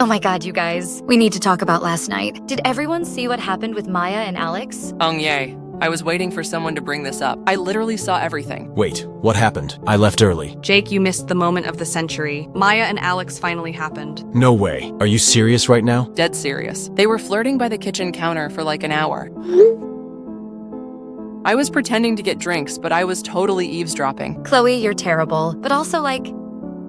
Oh my god, you guys. We need to talk about last night. Did everyone see what happened with Maya and Alex? Yay. I was waiting for someone to bring this up. I literally saw everything. Wait, what happened? I left early. Jake, you missed the moment of the century. Maya and Alex finally happened. No way. Are you serious right now? Dead serious. They were flirting by the kitchen counter for like an hour. I was pretending to get drinks, but I was totally eavesdropping. Chloe, you're terrible. But also,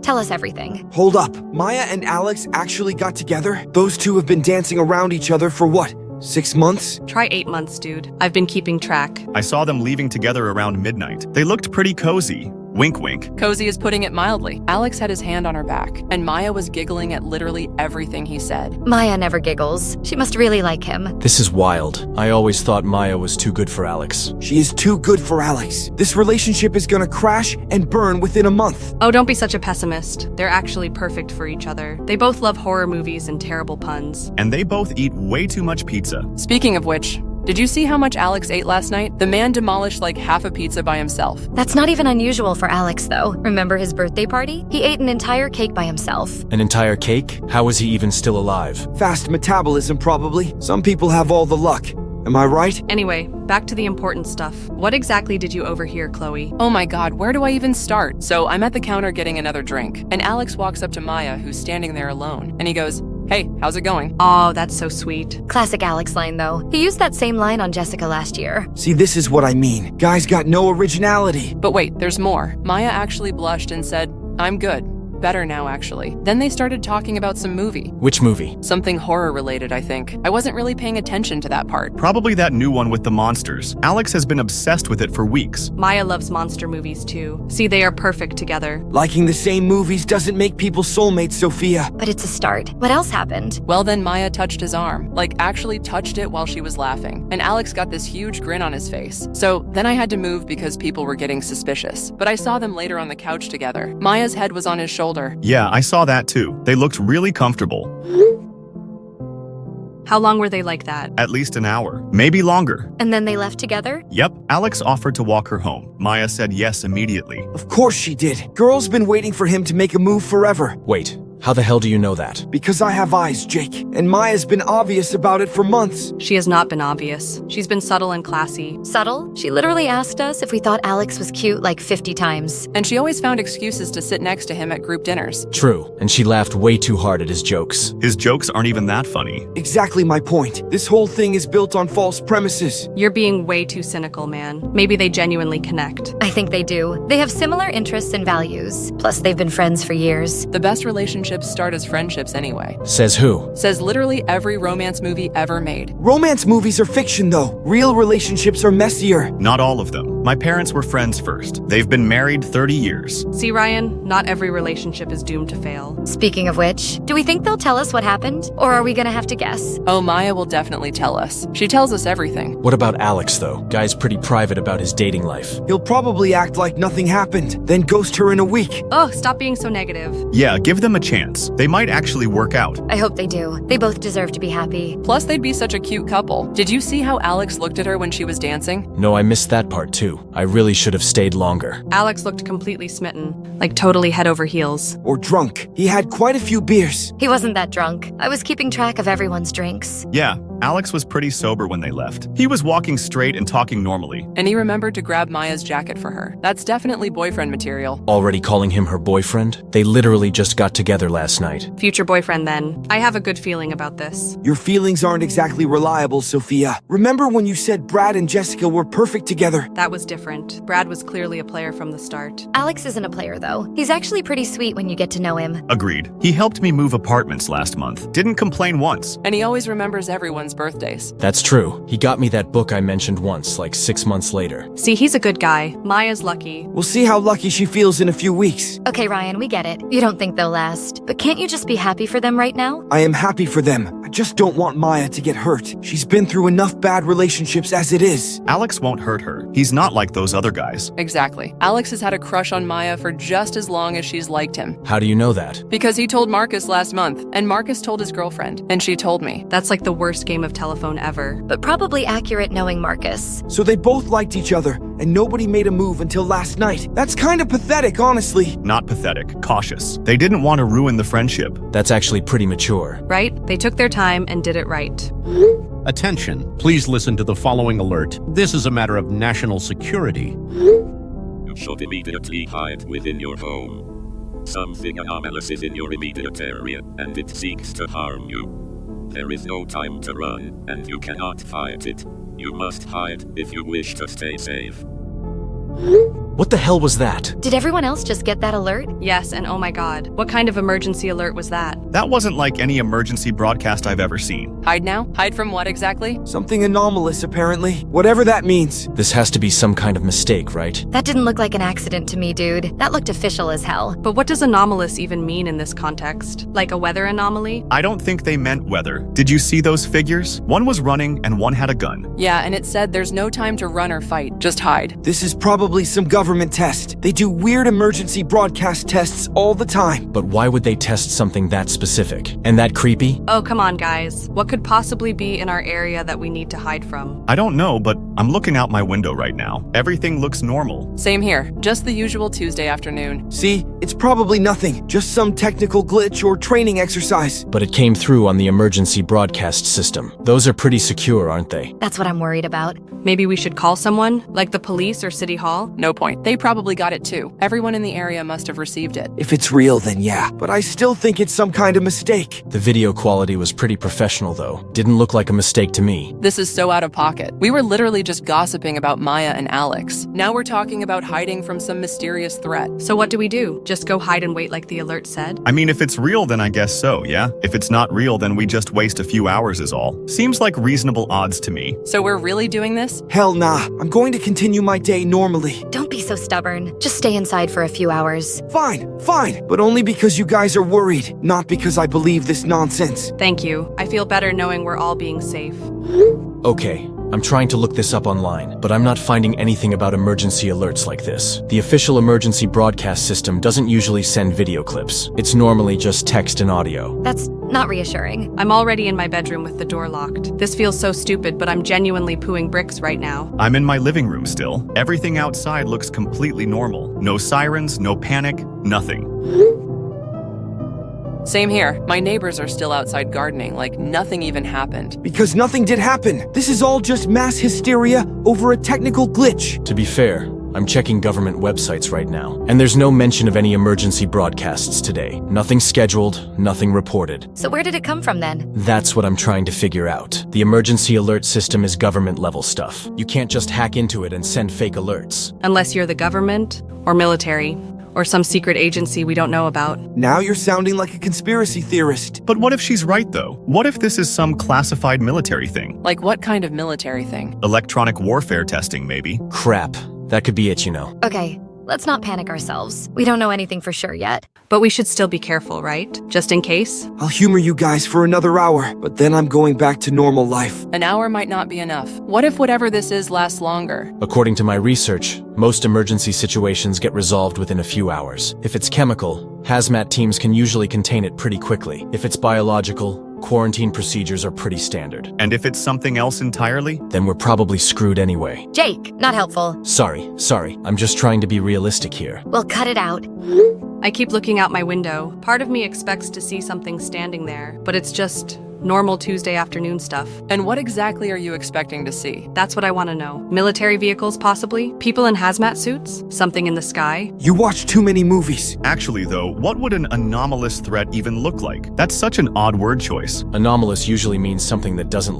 tell us everything. Hold up. Maya and Alex actually got together? Those two have been dancing around each other for what? 6 months? Try 8 months, dude. I've been keeping track. I saw them leaving together around midnight. They looked pretty cozy. Wink, wink. Cozy is putting it mildly. Alex had his hand on her back, and Maya was giggling at literally everything he said. Maya never giggles. She must really like him. This is wild. I always thought Maya was too good for Alex. She is too good for Alex. This relationship is gonna crash and burn within a month. Oh, don't be such a pessimist. They're actually perfect for each other. They both love horror movies and terrible puns. And they both eat way too much pizza. Speaking of which, did you see how much Alex ate last night? The man demolished like half a pizza by himself. That's not even unusual for Alex, though. Remember his birthday party? He ate an entire cake by himself. An entire cake? How is he even still alive? Fast metabolism, probably. Some people have all the luck. Am I right? Anyway, back to the important stuff. What exactly did you overhear, Chloe? Oh my god, where do I even start? So I'm at the counter getting another drink, and Alex walks up to Maya, who's standing there alone, and he goes, "Hey, how's it going?" Oh, that's so sweet. Classic Alex line, though. He used that same line on Jessica last year. See, this is what I mean. Guys got no originality. But wait, there's more. Maya actually blushed and said, "I'm good. Better now, actually." Then they started talking about some movie. Which movie? Something horror related, I think. I wasn't really paying attention to that part. Probably that new one with the monsters. Alex has been obsessed with it for weeks. Maya loves monster movies too. See, they are perfect together. Liking the same movies doesn't make people soulmates, Sophia. But it's a start. What else happened? Well, then Maya touched his arm. Like, actually touched it while she was laughing. And Alex got this huge grin on his face. So then I had to move because people were getting suspicious. But I saw them later on the couch together. Maya's head was on his shoulder. Yeah, I saw that too. They looked really comfortable. How long were they like that? At least an hour, maybe longer. And then they left together? Yep, Alex offered to walk her home. Maya said yes immediately. Of course she did. Girl's been waiting for him to make a move forever. Wait, how the hell do you know that? Because I have eyes, Jake. And Maya's been obvious about it for months. She has not been obvious. She's been subtle and classy. Subtle? She literally asked us if we thought Alex was cute like 50 times. And she always found excuses to sit next to him at group dinners. True, and she laughed way too hard at his jokes. His jokes aren't even that funny. Exactly my point. This whole thing is built on false premises. You're being way too cynical, man. Maybe they genuinely connect. I think they do. They have similar interests and values. Plus, they've been friends for years. The best relationships start as friendships anyway. Says who? Says literally every romance movie ever made. Romance movies are fiction, though. Real relationships are messier. Not all of them. My parents were friends first. They've been married 30 years. See, Ryan, not every relationship is doomed to fail. Speaking of which, do we think they'll tell us what happened? Or are we gonna have to guess? Oh, Maya will definitely tell us. She tells us everything. What about Alex, though? Guy's pretty private about his dating life. He'll probably act like nothing happened, then ghost her in a week. Oh, stop being so negative. Yeah, give them a chance. They might actually work out. I hope they do. They both deserve to be happy. Plus, they'd be such a cute couple. Did you see how Alex looked at her when she was dancing? No, I missed that part too. I really should have stayed longer. Alex looked completely smitten, like totally head over heels. Or drunk. He had quite a few beers. He wasn't that drunk. I was keeping track of everyone's drinks. Yeah, Alex was pretty sober when they left. He was walking straight and talking normally. And he remembered to grab Maya's jacket for her. That's definitely boyfriend material. Already calling him her boyfriend? They literally just got together last night. Future boyfriend then. I have a good feeling about this. Your feelings aren't exactly reliable, Sophia. Remember when you said Brad and Jessica were perfect together? That was different. Brad was clearly a player from the start. Alex isn't a player, though. He's actually pretty sweet when you get to know him. Agreed. He helped me move apartments last month. Didn't complain once. And he always remembers everyone's birthdays. That's true. He got me that book I mentioned once, like 6 months later. See, he's a good guy. Maya's lucky. We'll see how lucky she feels in a few weeks. Okay, Ryan, we get it. You don't think they'll last. But can't you just be happy for them right now? I am happy for them. I just don't want Maya to get hurt. She's been through enough bad relationships as it is. Alex won't hurt her. He's not like those other guys. Exactly. Alex has had a crush on Maya for just as long as she's liked him. How do you know that? Because he told Marcus last month, and Marcus told his girlfriend, and she told me. That's like the worst game of telephone ever. But probably accurate knowing Marcus. So they both liked each other, and nobody made a move until last night. That's kind of pathetic, honestly. Not pathetic, cautious. They didn't want to ruin the friendship. That's actually pretty mature. Right? They took their time and did it right. Attention, please listen to the following alert. This is a matter of national security. You should immediately hide within your home. Something anomalous is in your immediate area, and it seeks to harm you. There is no time to run, and you cannot fight it. You must hide if you wish to stay safe. What the hell was that? Did everyone else just get that alert? Yes, and oh my god, what kind of emergency alert was that? That wasn't like any emergency broadcast I've ever seen. Hide now? Hide from what exactly? Something anomalous, apparently. Whatever that means. This has to be some kind of mistake, right? That didn't look like an accident to me, dude. That looked official as hell. But what does anomalous even mean in this context? Like a weather anomaly? I don't think they meant weather. Did you see those figures? One was running and one had a gun. Yeah, and it said there's no time to run or fight. Just hide. This is probably some government test. They do weird emergency broadcast tests all the time. But why would they test something that specific? And that creepy? Oh, come on, guys. What could possibly be in our area that we need to hide from? I don't know, but I'm looking out my window right now. Everything looks normal. Same here. Just the usual Tuesday afternoon. See, it's probably nothing. Just some technical glitch or training exercise. But it came through on the emergency broadcast system. Those are pretty secure, aren't they? That's what I'm worried about. Maybe we should call someone, like the police or city hall? No point. They probably got it too. Everyone in the area must have received it. If it's real, then yeah. But I still think it's some kind of mistake. The video quality was pretty professional, though. Didn't look like a mistake to me. This is so out of pocket. We were literally just gossiping about Maya and Alex. Now we're talking about hiding from some mysterious threat. So what do we do? Just go hide and wait like the alert said? I mean, if it's real, then I guess so, yeah? If it's not real, then we just waste a few hours is all. Seems like reasonable odds to me. So we're really doing this? Hell nah. I'm going to continue my day normally. Don't be so stubborn. Just stay inside for a few hours. Fine. But only because you guys are worried, not because I believe this nonsense. Thank you. I feel better knowing we're all being safe. Okay, I'm trying to look this up online, but I'm not finding anything about emergency alerts like this. The official emergency broadcast system doesn't usually send video clips. It's normally just text and audio. That's not reassuring. I'm already in my bedroom with the door locked. This feels so stupid, but I'm genuinely pooing bricks right now. I'm in my living room still. Everything outside looks completely normal. No sirens, no panic, nothing. Same here. My neighbors are still outside gardening, like nothing even happened. Because nothing did happen. This is all just mass hysteria over a technical glitch. To be fair, I'm checking government websites right now, and there's no mention of any emergency broadcasts today. Nothing scheduled, nothing reported. So where did it come from then? That's what I'm trying to figure out. The emergency alert system is government-level stuff. You can't just hack into it and send fake alerts. Unless you're the government, or military, or some secret agency we don't know about. Now you're sounding like a conspiracy theorist. But what if she's right, though? What if this is some classified military thing? Like what kind of military thing? Electronic warfare testing, maybe? Crap. That could be it, you know. Okay, let's not panic ourselves. We don't know anything for sure yet. But we should still be careful, right? Just in case? I'll humor you guys for another hour, but then I'm going back to normal life. An hour might not be enough. What if whatever this is lasts longer? According to my research, most emergency situations get resolved within a few hours. If it's chemical, hazmat teams can usually contain it pretty quickly. If it's biological, quarantine procedures are pretty standard. And if it's something else entirely? Then we're probably screwed anyway. Jake, not helpful. Sorry. I'm just trying to be realistic here. Well, cut it out. I keep looking out my window. Part of me expects to see something standing there, but it's just normal Tuesday afternoon stuff. And what exactly are you expecting to see? That's what I want to know. Military vehicles, possibly? People in hazmat suits? Something in the sky? You watch too many movies. Actually, though, what would an anomalous threat even look like? That's such an odd word choice. Anomalous usually means something that doesn't,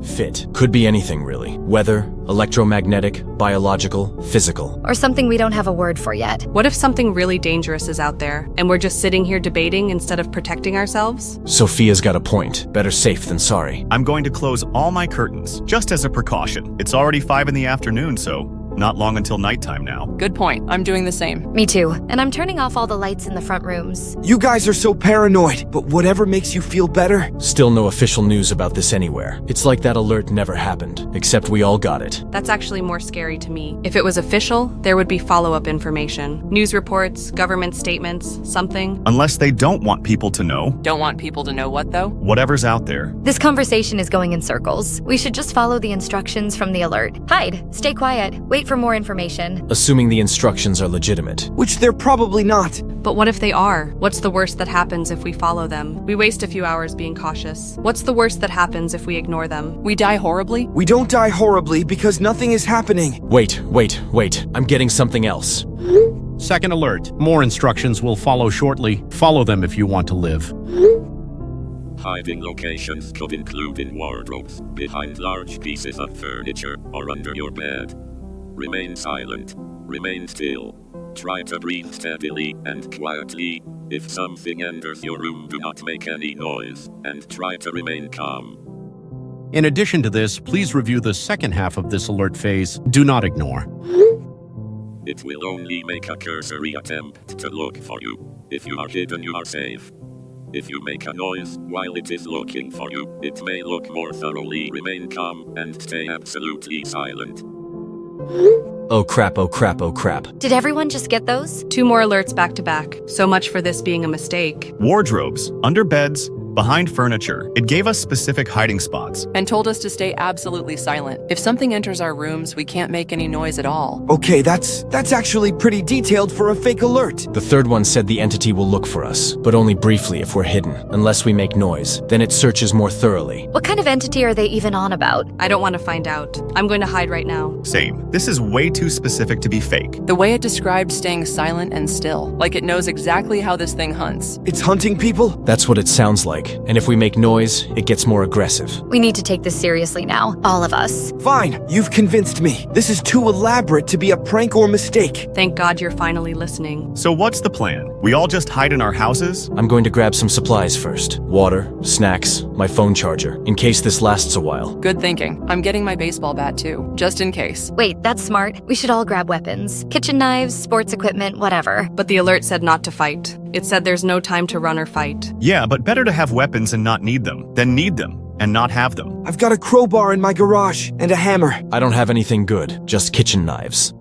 fit. Could be anything, really. Weather, electromagnetic, biological, physical. Or something we don't have a word for yet. What if something really dangerous is out there, and we're just sitting here debating instead of protecting ourselves? Sophia's got a point. Better safe than sorry. I'm going to close all my curtains, just as a precaution. It's already 5 in the afternoon, so not long until nighttime now. Good point. I'm doing the same. Me too. And I'm turning off all the lights in the front rooms. You guys are so paranoid, but whatever makes you feel better. Still no official news about this anywhere. It's like that alert never happened, except we all got it. That's actually more scary to me. If it was official, there would be follow-up information. News reports, government statements, something. Unless they don't want people to know. Don't want people to know what, though? Whatever's out there. This conversation is going in circles. We should just follow the instructions from the alert. Hide, stay quiet, wait wait for more information. Assuming the instructions are legitimate. Which they're probably not. But what if they are? What's the worst that happens if we follow them? We waste a few hours being cautious. What's the worst that happens if we ignore them? We die horribly? We don't die horribly because nothing is happening. Wait. I'm getting something else. Second alert. More instructions will follow shortly. Follow them if you want to live. Hiding locations could include in wardrobes, behind large pieces of furniture, or under your bed. Remain silent. Remain still. Try to breathe steadily and quietly. If something enters your room, do not make any noise, and try to remain calm. In addition to this, please review the second half of this alert phase. Do not ignore. It will only make a cursory attempt to look for you. If you are hidden, you are safe. If you make a noise while it is looking for you, it may look more thoroughly. Remain calm and stay absolutely silent. Oh crap. Did everyone just get those? 2 more alerts back to back. So much for this being a mistake. Wardrobes, under beds, behind furniture. It gave us specific hiding spots. And told us to stay absolutely silent. If something enters our rooms, we can't make any noise at all. Okay, that's actually pretty detailed for a fake alert. The third one said the entity will look for us, but only briefly if we're hidden, unless we make noise. Then it searches more thoroughly. What kind of entity are they even on about? I don't want to find out. I'm going to hide right now. Same. This is way too specific to be fake. The way it described staying silent and still, like it knows exactly how this thing hunts. It's hunting people? That's what it sounds like. And if we make noise, it gets more aggressive. We need to take this seriously now, all of us. Fine, you've convinced me. This is too elaborate to be a prank or mistake. Thank God you're finally listening. So what's the plan? We all just hide in our houses? I'm going to grab some supplies first. Water, snacks, my phone charger, in case this lasts a while. Good thinking. I'm getting my baseball bat too, just in case. Wait, that's smart. We should all grab weapons. Kitchen knives, sports equipment, whatever. But the alert said not to fight. It said there's no time to run or fight. Yeah, but better to have weapons and not need them than need them and not have them. I've got a crowbar in my garage and a hammer. I don't have anything good, just kitchen knives.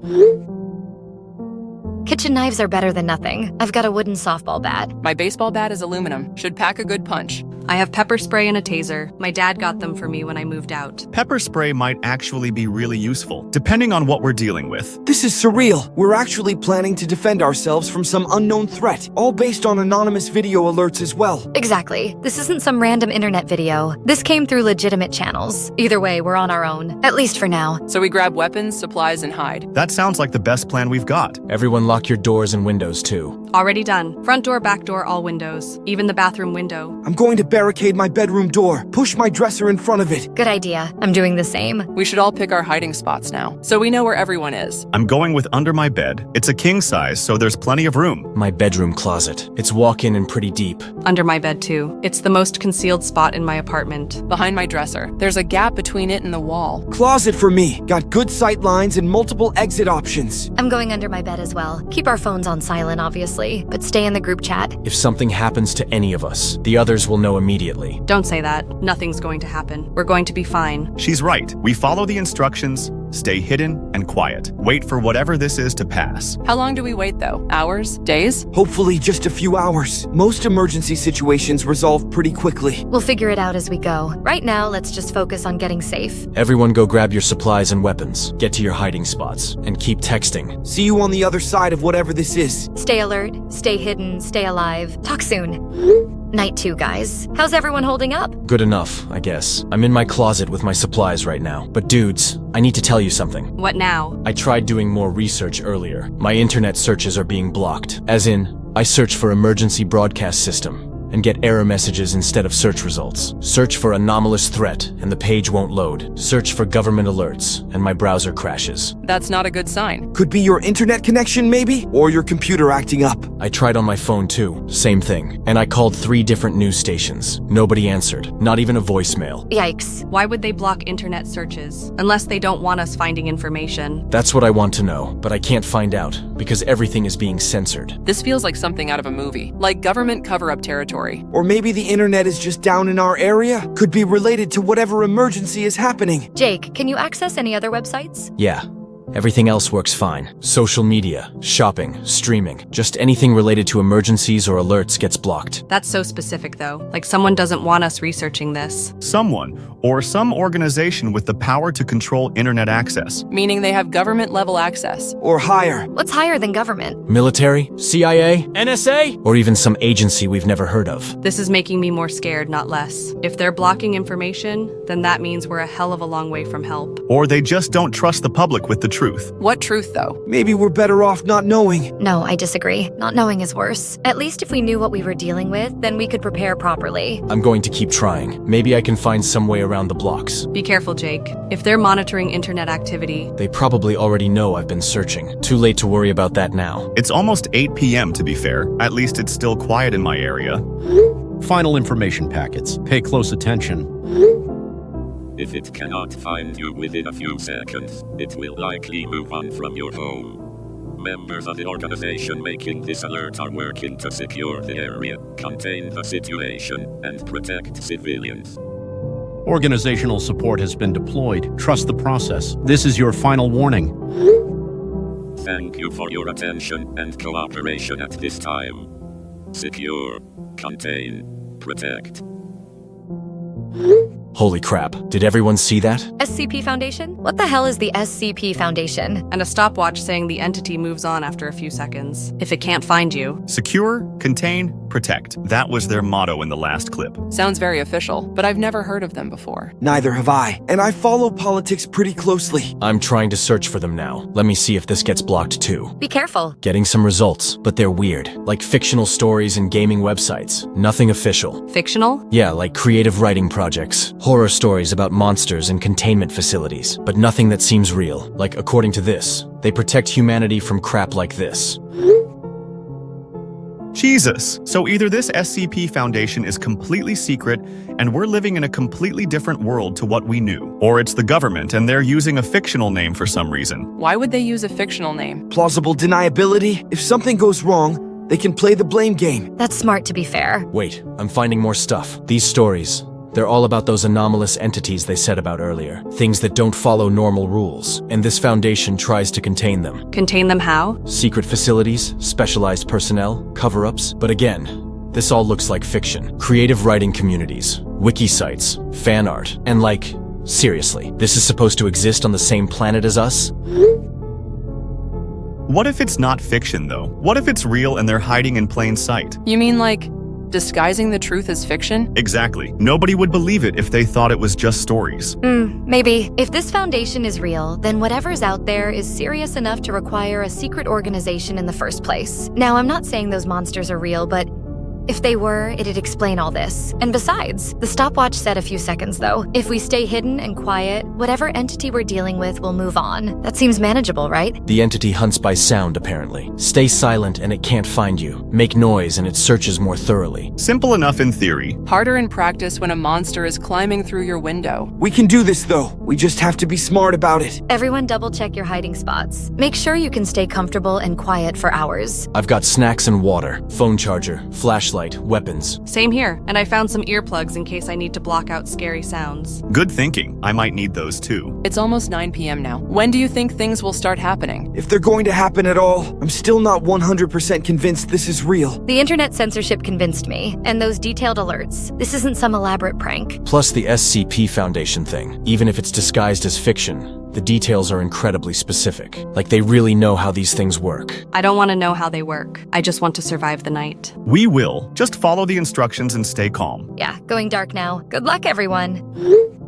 Kitchen knives are better than nothing. I've got a wooden softball bat. My baseball bat is aluminum. Should pack a good punch. I have pepper spray and a taser. My dad got them for me when I moved out. Pepper spray might actually be really useful, depending on what we're dealing with. This is surreal. We're actually planning to defend ourselves from some unknown threat, all based on anonymous video alerts as well. Exactly. This isn't some random internet video. This came through legitimate channels. Either way, we're on our own. At least for now. So we grab weapons, supplies, and hide. That sounds like the best plan we've got. Everyone lock your doors and windows too. Already done. Front door, back door, all windows. Even the bathroom window. I'm going to barricade my bedroom door. Push my dresser in front of it. Good idea. I'm doing the same. We should all pick our hiding spots now, so we know where everyone is. I'm going with under my bed. It's a king size, so there's plenty of room. My bedroom closet. It's walk-in and pretty deep. Under my bed, too. It's the most concealed spot in my apartment. Behind my dresser. There's a gap between it and the wall. Closet for me. Got good sight lines and multiple exit options. I'm going under my bed as well. Keep our phones on silent, obviously, but stay in the group chat. If something happens to any of us, the others will know immediately. Don't say that. Nothing's going to happen. We're going to be fine. She's right. We follow the instructions, stay hidden and quiet. Wait for whatever this is to pass. How long do we wait though? Hours? Days? Hopefully just a few hours. Most emergency situations resolve pretty quickly. We'll figure it out as we go. Right now, let's just focus on getting safe. Everyone go grab your supplies and weapons. Get to your hiding spots. And keep texting. See you on the other side of whatever this is. Stay alert, stay hidden, stay alive. Talk soon. Night 2, guys. How's everyone holding up? Good enough, I guess. I'm in my closet with my supplies right now. But dudes, I need to tell you something. What now? I tried doing more research earlier. My internet searches are being blocked. As in, I search for emergency broadcast system and get error messages instead of search results. Search for anomalous threat and the page won't load. Search for government alerts and my browser crashes. That's not a good sign. Could be your internet connection maybe? Or your computer acting up. I tried on my phone too. Same thing. And I called 3 different news stations. Nobody answered. Not even a voicemail. Yikes. Why would they block internet searches? Unless they don't want us finding information. That's what I want to know, but I can't find out because everything is being censored. This feels like something out of a movie, like government cover-up territory. Or maybe the internet is just down in our area? Could be related to whatever emergency is happening. Jake, can you access any other websites? Yeah. Everything else works fine. Social media, shopping, streaming, just anything related to emergencies or alerts gets blocked. That's so specific, though. Like someone doesn't want us researching this. Someone, or some organization with the power to control internet access. Meaning they have government-level access. Or higher. What's higher than government? Military, CIA, NSA, or even some agency we've never heard of. This is making me more scared, not less. If they're blocking information, then that means we're a hell of a long way from help. Or they just don't trust the public with the truth. What truth, though? Maybe we're better off not knowing. No, I disagree. Not knowing is worse. At least if we knew what we were dealing with, then we could prepare properly. I'm going to keep trying. Maybe I can find some way around the blocks. Be careful, Jake. If they're monitoring internet activity, They probably already know I've been searching. Too late to worry about that now. It's almost 8 p.m. to be fair. At least it's still quiet in my area. Final information packets. Pay close attention. If it cannot find you within a few seconds, it will likely move on from your home. Members of the organization making this alert are working to secure the area, contain the situation, and protect civilians. Organizational support has been deployed. Trust the process. This is your final warning. Thank you for your attention and cooperation at this time. Secure, contain, protect. Holy crap. Did everyone see that? SCP Foundation? What the hell is the SCP Foundation? and a stopwatch saying the entity moves on after a few seconds. If it can't find you, Secure, contain, protect. That was their motto in the last clip. Sounds very official, but I've never heard of them before. Neither have I. And I follow politics pretty closely. I'm trying to search for them now. Let me see if this gets blocked too. Be careful. Getting some results, but they're weird. Like fictional stories and gaming websites. Nothing official. fictional? Yeah, like creative writing projects. Horror stories about monsters and containment facilities. But nothing that seems real. Like, according to this, they protect humanity from crap like this. Jesus! So either this SCP Foundation is completely secret and we're living in a completely different world to what we knew, or it's the government and they're using a fictional name for some reason. Why would they use a fictional name? Plausible deniability. If something goes wrong, they can play the blame game. That's smart to be fair. Wait, I'm finding more stuff. These stories, they're all about those anomalous entities they said about earlier. Things that don't follow normal rules. And this foundation tries to contain them. Contain them how? Secret facilities, specialized personnel, cover-ups. But again, this all looks like fiction. Creative writing communities, wiki sites, fan art, and like, seriously, this is supposed to exist on the same planet as us? What if it's not fiction, though? What if it's real and they're hiding in plain sight? You mean like disguising the truth as fiction? Exactly. Nobody would believe it if they thought it was just stories. Maybe. If this foundation is real, then whatever's out there is serious enough to require a secret organization in the first place. Now, I'm not saying those monsters are real, but if they were, it'd explain all this. And besides, the stopwatch said a few seconds, though. If we stay hidden and quiet, whatever entity we're dealing with will move on. That seems manageable, right? The entity hunts by sound, apparently. Stay silent and it can't find you. Make noise and it searches more thoroughly. Simple enough in theory. Harder in practice when a monster is climbing through your window. We can do this, though. We just have to be smart about it. Everyone double-check your hiding spots. Make sure you can stay comfortable and quiet for hours. I've got snacks and water, phone charger, flashlight, weapons. Same here, and I found some earplugs in case I need to block out scary sounds. Good thinking. I might need those too. It's almost 9 p.m. now. When do you think things will start happening? If they're going to happen at all, I'm still not 100% convinced this is real. The internet censorship convinced me, and those detailed alerts. This isn't some elaborate prank. Plus the SCP Foundation thing. Even if it's disguised as fiction, the details are incredibly specific. Like they really know how these things work. I don't want to know how they work. I just want to survive the night. We will. Just follow the instructions and stay calm. Yeah, going dark now. Good luck, everyone.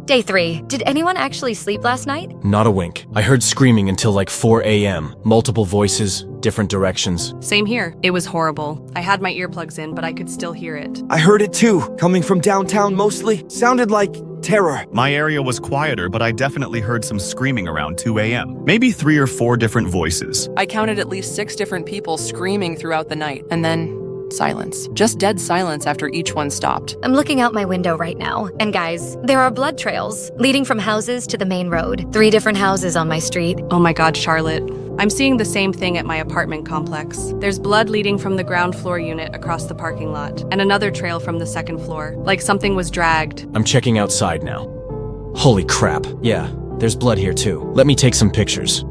Day 3. Did anyone actually sleep last night? Not a wink. I heard screaming until like 4 a.m. Multiple voices, different directions. Same here. It was horrible. I had my earplugs in, but I could still hear it. I heard it too, coming from downtown mostly. Sounded like terror. My area was quieter, but I definitely heard some screaming around 2 a.m. Maybe 3 or 4 different voices. I counted at least 6 different people screaming throughout the night, and then silence. Just dead silence after each one stopped. I'm looking out my window right now. And guys, there are blood trails leading from houses to the main road. 3 different houses on my street. Oh my god, Charlotte. I'm seeing the same thing at my apartment complex. There's blood leading from the ground floor unit across the parking lot, and another trail from the second floor, like something was dragged. I'm checking outside now. Holy crap. Yeah, There's blood here too. Let me take some pictures.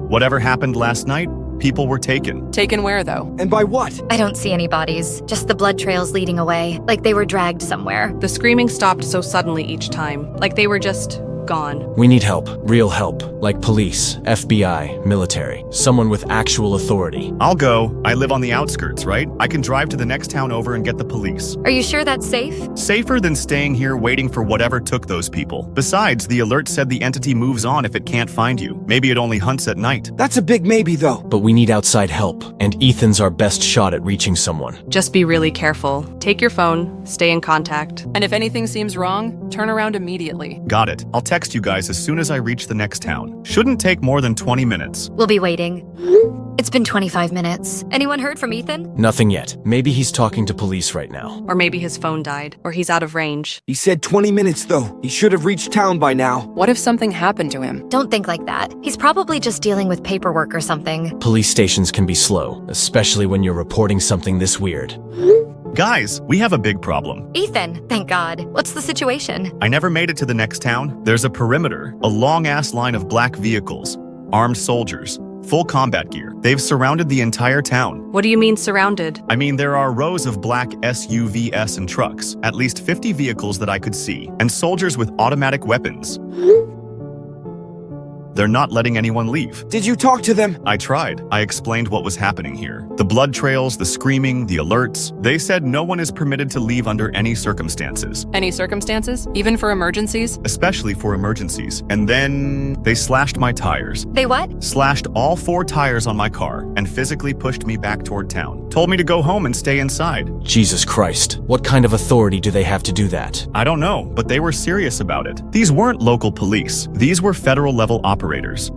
Whatever happened last night, people were taken. Taken where, though? And by what? I don't see any bodies, just the blood trails leading away, like they were dragged somewhere. The screaming stopped so suddenly each time, like they were just gone. We need help. Real help. Like police, FBI, military. Someone with actual authority. I'll go. I live on the outskirts, right? I can drive to the next town over and get the police. Are you sure that's safe? Safer than staying here waiting for whatever took those people. Besides, the alert said the entity moves on if it can't find you. Maybe it only hunts at night. That's a big maybe, though. But we need outside help, and Ethan's our best shot at reaching someone. Just be really careful. Take your phone, stay in contact. And if anything seems wrong, turn around immediately. Got it. I'll text you guys as soon as I reach the next town. Shouldn't take more than 20 minutes. We'll be waiting. It's been 25 minutes. Anyone heard from Ethan? Nothing yet. Maybe he's talking to police right now. Or maybe his phone died, or he's out of range. He said 20 minutes, though. He should have reached town by now. What if something happened to him? Don't think like that. He's probably just dealing with paperwork or something. Police stations can be slow, especially when you're reporting something this weird. Guys, we have a big problem. Ethan, thank God. What's the situation? I never made it to the next town. There's a perimeter, a long-ass line of black vehicles, armed soldiers, full combat gear. They've surrounded the entire town. What do you mean surrounded? I mean, there are rows of black SUVs and trucks, at least 50 vehicles that I could see, and soldiers with automatic weapons. They're not letting anyone leave. Did you talk to them? I tried. I explained what was happening here. The blood trails, the screaming, the alerts. They said no one is permitted to leave under any circumstances. Any circumstances? Even for emergencies? Especially for emergencies. And then they slashed my tires. They what? Slashed all 4 tires on my car and physically pushed me back toward town. Told me to go home and stay inside. Jesus Christ. What kind of authority do they have to do that? I don't know, but they were serious about it. These weren't local police. These were federal-level operators.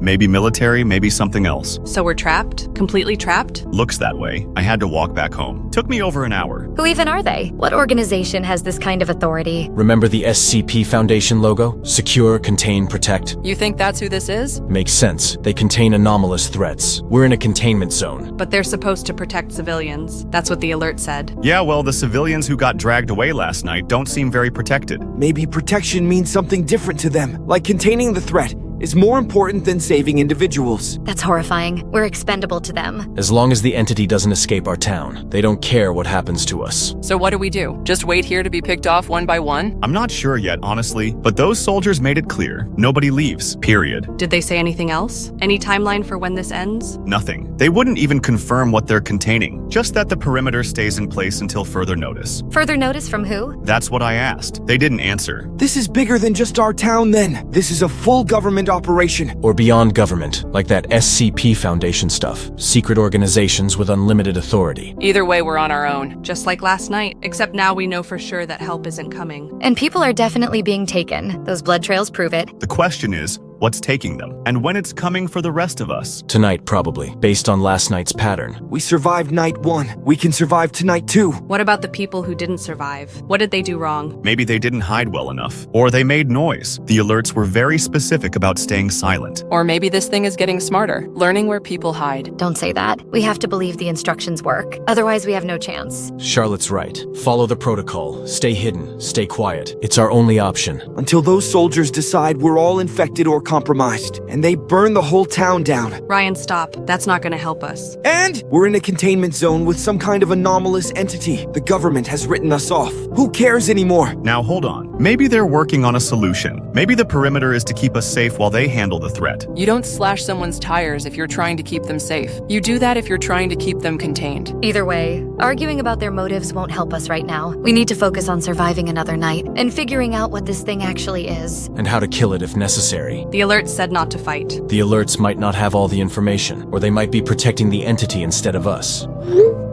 Maybe military, maybe something else. So we're trapped? Completely trapped? Looks that way. I had to walk back home. Took me over an hour. Who even are they? What organization has this kind of authority? Remember the SCP Foundation logo? Secure, contain, protect? You think that's who this is? Makes sense. They contain anomalous threats. We're in a containment zone. But they're supposed to protect civilians. That's what the alert said. Yeah, well, the civilians who got dragged away last night don't seem very protected. Maybe protection means something different to them, like containing the threat is more important than saving individuals. That's horrifying. We're expendable to them. As long as the entity doesn't escape our town, they don't care what happens to us. So what do we do? Just wait here to be picked off one by one? I'm not sure yet, honestly, but those soldiers made it clear. Nobody leaves, period. Did they say anything else? Any timeline for when this ends? Nothing. They wouldn't even confirm what they're containing, just that the perimeter stays in place until further notice. Further notice from who? That's what I asked. They didn't answer. This is bigger than just our town then. This is a full government operation. Or beyond government, like that SCP Foundation stuff. Secret organizations with unlimited authority. Either way, we're on our own. Just like last night, except now we know for sure that help isn't coming. And people are definitely being taken. Those blood trails prove it. The question is, what's taking them? And when it's coming for the rest of us? Tonight, probably, based on last night's pattern. We survived night 1. We can survive tonight too. What about the people who didn't survive? What did they do wrong? Maybe they didn't hide well enough. Or they made noise. The alerts were very specific about staying silent. Or maybe this thing is getting smarter, learning where people hide. Don't say that. We have to believe the instructions work. Otherwise, we have no chance. Charlotte's right. Follow the protocol. Stay hidden. Stay quiet. It's our only option. Until those soldiers decide we're all infected or compromised, and they burn the whole town down. Ryan, stop. That's not gonna help us. And we're in a containment zone with some kind of anomalous entity. The government has written us off. Who cares anymore? Now hold on. Maybe they're working on a solution. Maybe the perimeter is to keep us safe while they handle the threat. You don't slash someone's tires if you're trying to keep them safe. You do that if you're trying to keep them contained. Either way, arguing about their motives won't help us right now. We need to focus on surviving another night and figuring out what this thing actually is. And how to kill it if necessary. The alert said not to fight. The alerts might not have all the information, or they might be protecting the entity instead of us.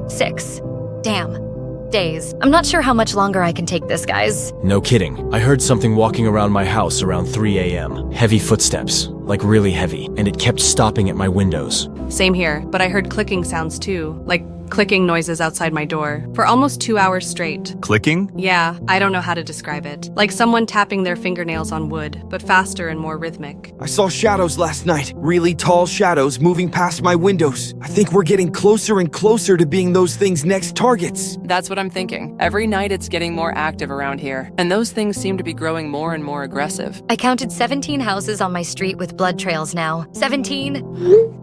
6. Damn. Days. I'm not sure how much longer I can take this, guys. No kidding. I heard something walking around my house around 3 a.m. Heavy footsteps, like really heavy, and it kept stopping at my windows. Same here, but I heard clicking sounds too, like clicking noises outside my door for almost 2 hours straight. Clicking? Yeah, I don't know how to describe it. Like someone tapping their fingernails on wood, but faster and more rhythmic. I saw shadows last night. Really tall shadows moving past my windows. I think we're getting closer and closer to being those things' next targets. That's what I'm thinking. Every night it's getting more active around here, and those things seem to be growing more and more aggressive. I counted 17 houses on my street with blood trails now. 17?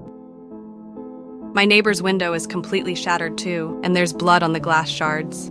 My neighbor's window is completely shattered too, and there's blood on the glass shards.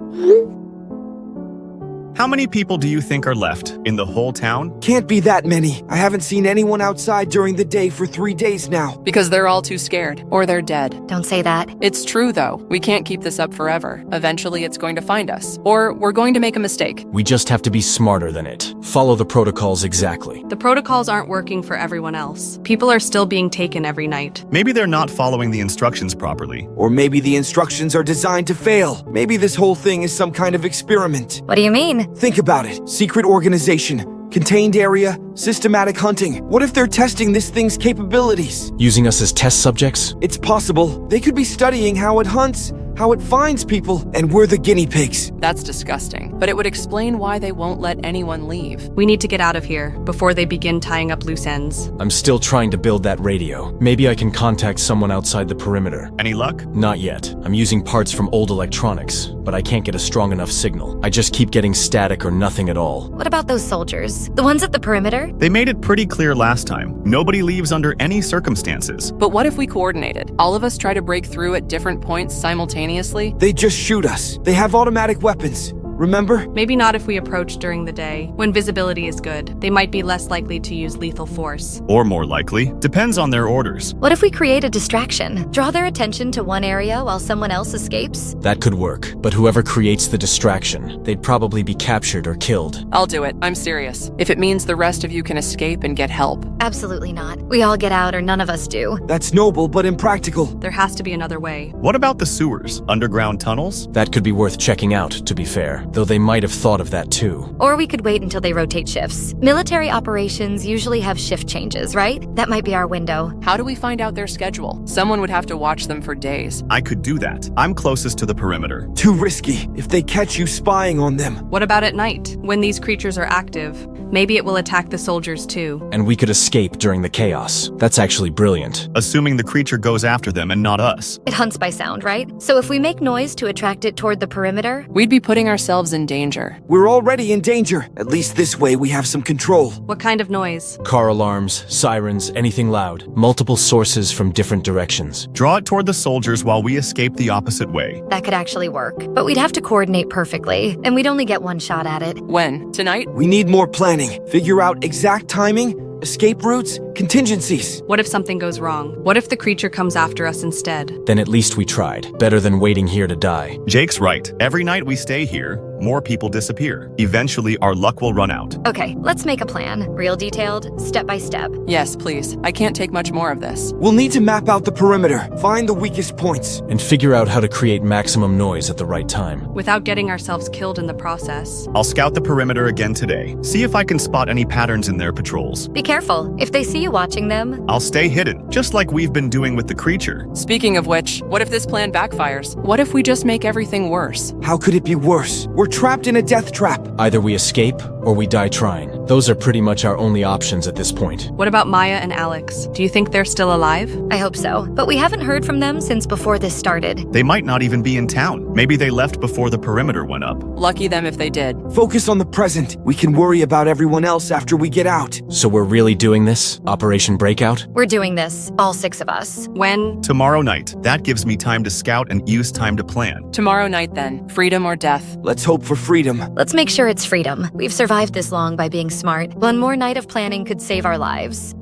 How many people do you think are left in the whole town? Can't be that many. I haven't seen anyone outside during the day for 3 days now. Because they're all too scared, or they're dead. Don't say that. It's true, though. We can't keep this up forever. Eventually, it's going to find us. Or we're going to make a mistake. We just have to be smarter than it. Follow the protocols exactly. The protocols aren't working for everyone else. People are still being taken every night. Maybe they're not following the instructions properly. Or maybe the instructions are designed to fail. Maybe this whole thing is some kind of experiment. What do you mean? Think about it. Secret organization, contained area, systematic hunting. What if they're testing this thing's capabilities? Using us as test subjects? It's possible. They could be studying how it hunts, how it finds people, and we're the guinea pigs. That's disgusting. But it would explain why they won't let anyone leave. We need to get out of here before they begin tying up loose ends. I'm still trying to build that radio. Maybe I can contact someone outside the perimeter. Any luck? Not yet. I'm using parts from old electronics, but I can't get a strong enough signal. I just keep getting static or nothing at all. What about those soldiers? The ones at the perimeter? They made it pretty clear last time. Nobody leaves under any circumstances. But what if we coordinated? All of us try to break through at different points simultaneously? They just shoot us. They have automatic weapons. Remember? Maybe not if we approach during the day, when visibility is good. They might be less likely to use lethal force. Or more likely. Depends on their orders. What if we create a distraction? Draw their attention to one area while someone else escapes? That could work, but whoever creates the distraction, they'd probably be captured or killed. I'll do it. I'm serious. If it means the rest of you can escape and get help. Absolutely not. We all get out or none of us do. That's noble but impractical. There has to be another way. What about the sewers? Underground tunnels? That could be worth checking out, to be fair, though they might have thought of that too. Or we could wait until they rotate shifts. Military operations usually have shift changes, right? That might be our window. How do we find out their schedule? Someone would have to watch them for days. I could do that. I'm closest to the perimeter. Too risky. If they catch you spying on them. What about at night? When these creatures are active, maybe it will attack the soldiers too. And we could escape during the chaos. That's actually brilliant. Assuming the creature goes after them and not us. It hunts by sound, right? So if we make noise to attract it toward the perimeter, We'd be putting ourselves in danger. We're already in danger. At least this way we have some control. What kind of noise? Car alarms, sirens, anything loud. Multiple sources from different directions. Draw it toward the soldiers while we escape the opposite way. that could actually work. But we'd have to coordinate perfectly, and we'd only get one shot at it. When? Tonight? We need more planning. Figure out exact timing, escape routes, contingencies. What if something goes wrong? What if the creature comes after us instead? Then at least we tried. Better than waiting here to die. Jake's right. Every night we stay here, more people disappear. Eventually, our luck will run out. Okay, let's make a plan. Real detailed, step by step. Yes, please. I can't take much more of this. We'll need to map out the perimeter, find the weakest points. And figure out how to create maximum noise at the right time. Without getting ourselves killed in the process. I'll scout the perimeter again today. See if I can spot any patterns in their patrols. Be careful. If they see you watching them, I'll stay hidden, just like we've been doing with the creature. Speaking of which, what if this plan backfires? What if we just make everything worse? How could it be worse? We're trapped in a death trap. Either we escape, or we die trying. Those are pretty much our only options at this point. What about Maya and Alex? Do you think they're still alive? I hope so. But we haven't heard from them since before this started. They might not even be in town. Maybe they left before the perimeter went up. Lucky them if they did. Focus on the present. We can worry about everyone else after we get out. So we're really doing this? Operation Breakout? We're doing this, all 6 of us. When? Tomorrow night. That gives me time to scout and use time to plan. Tomorrow night then. Freedom or death. Let's hope for freedom. Let's make sure it's freedom. We've survived this long by being smart. One more night of planning could save our lives.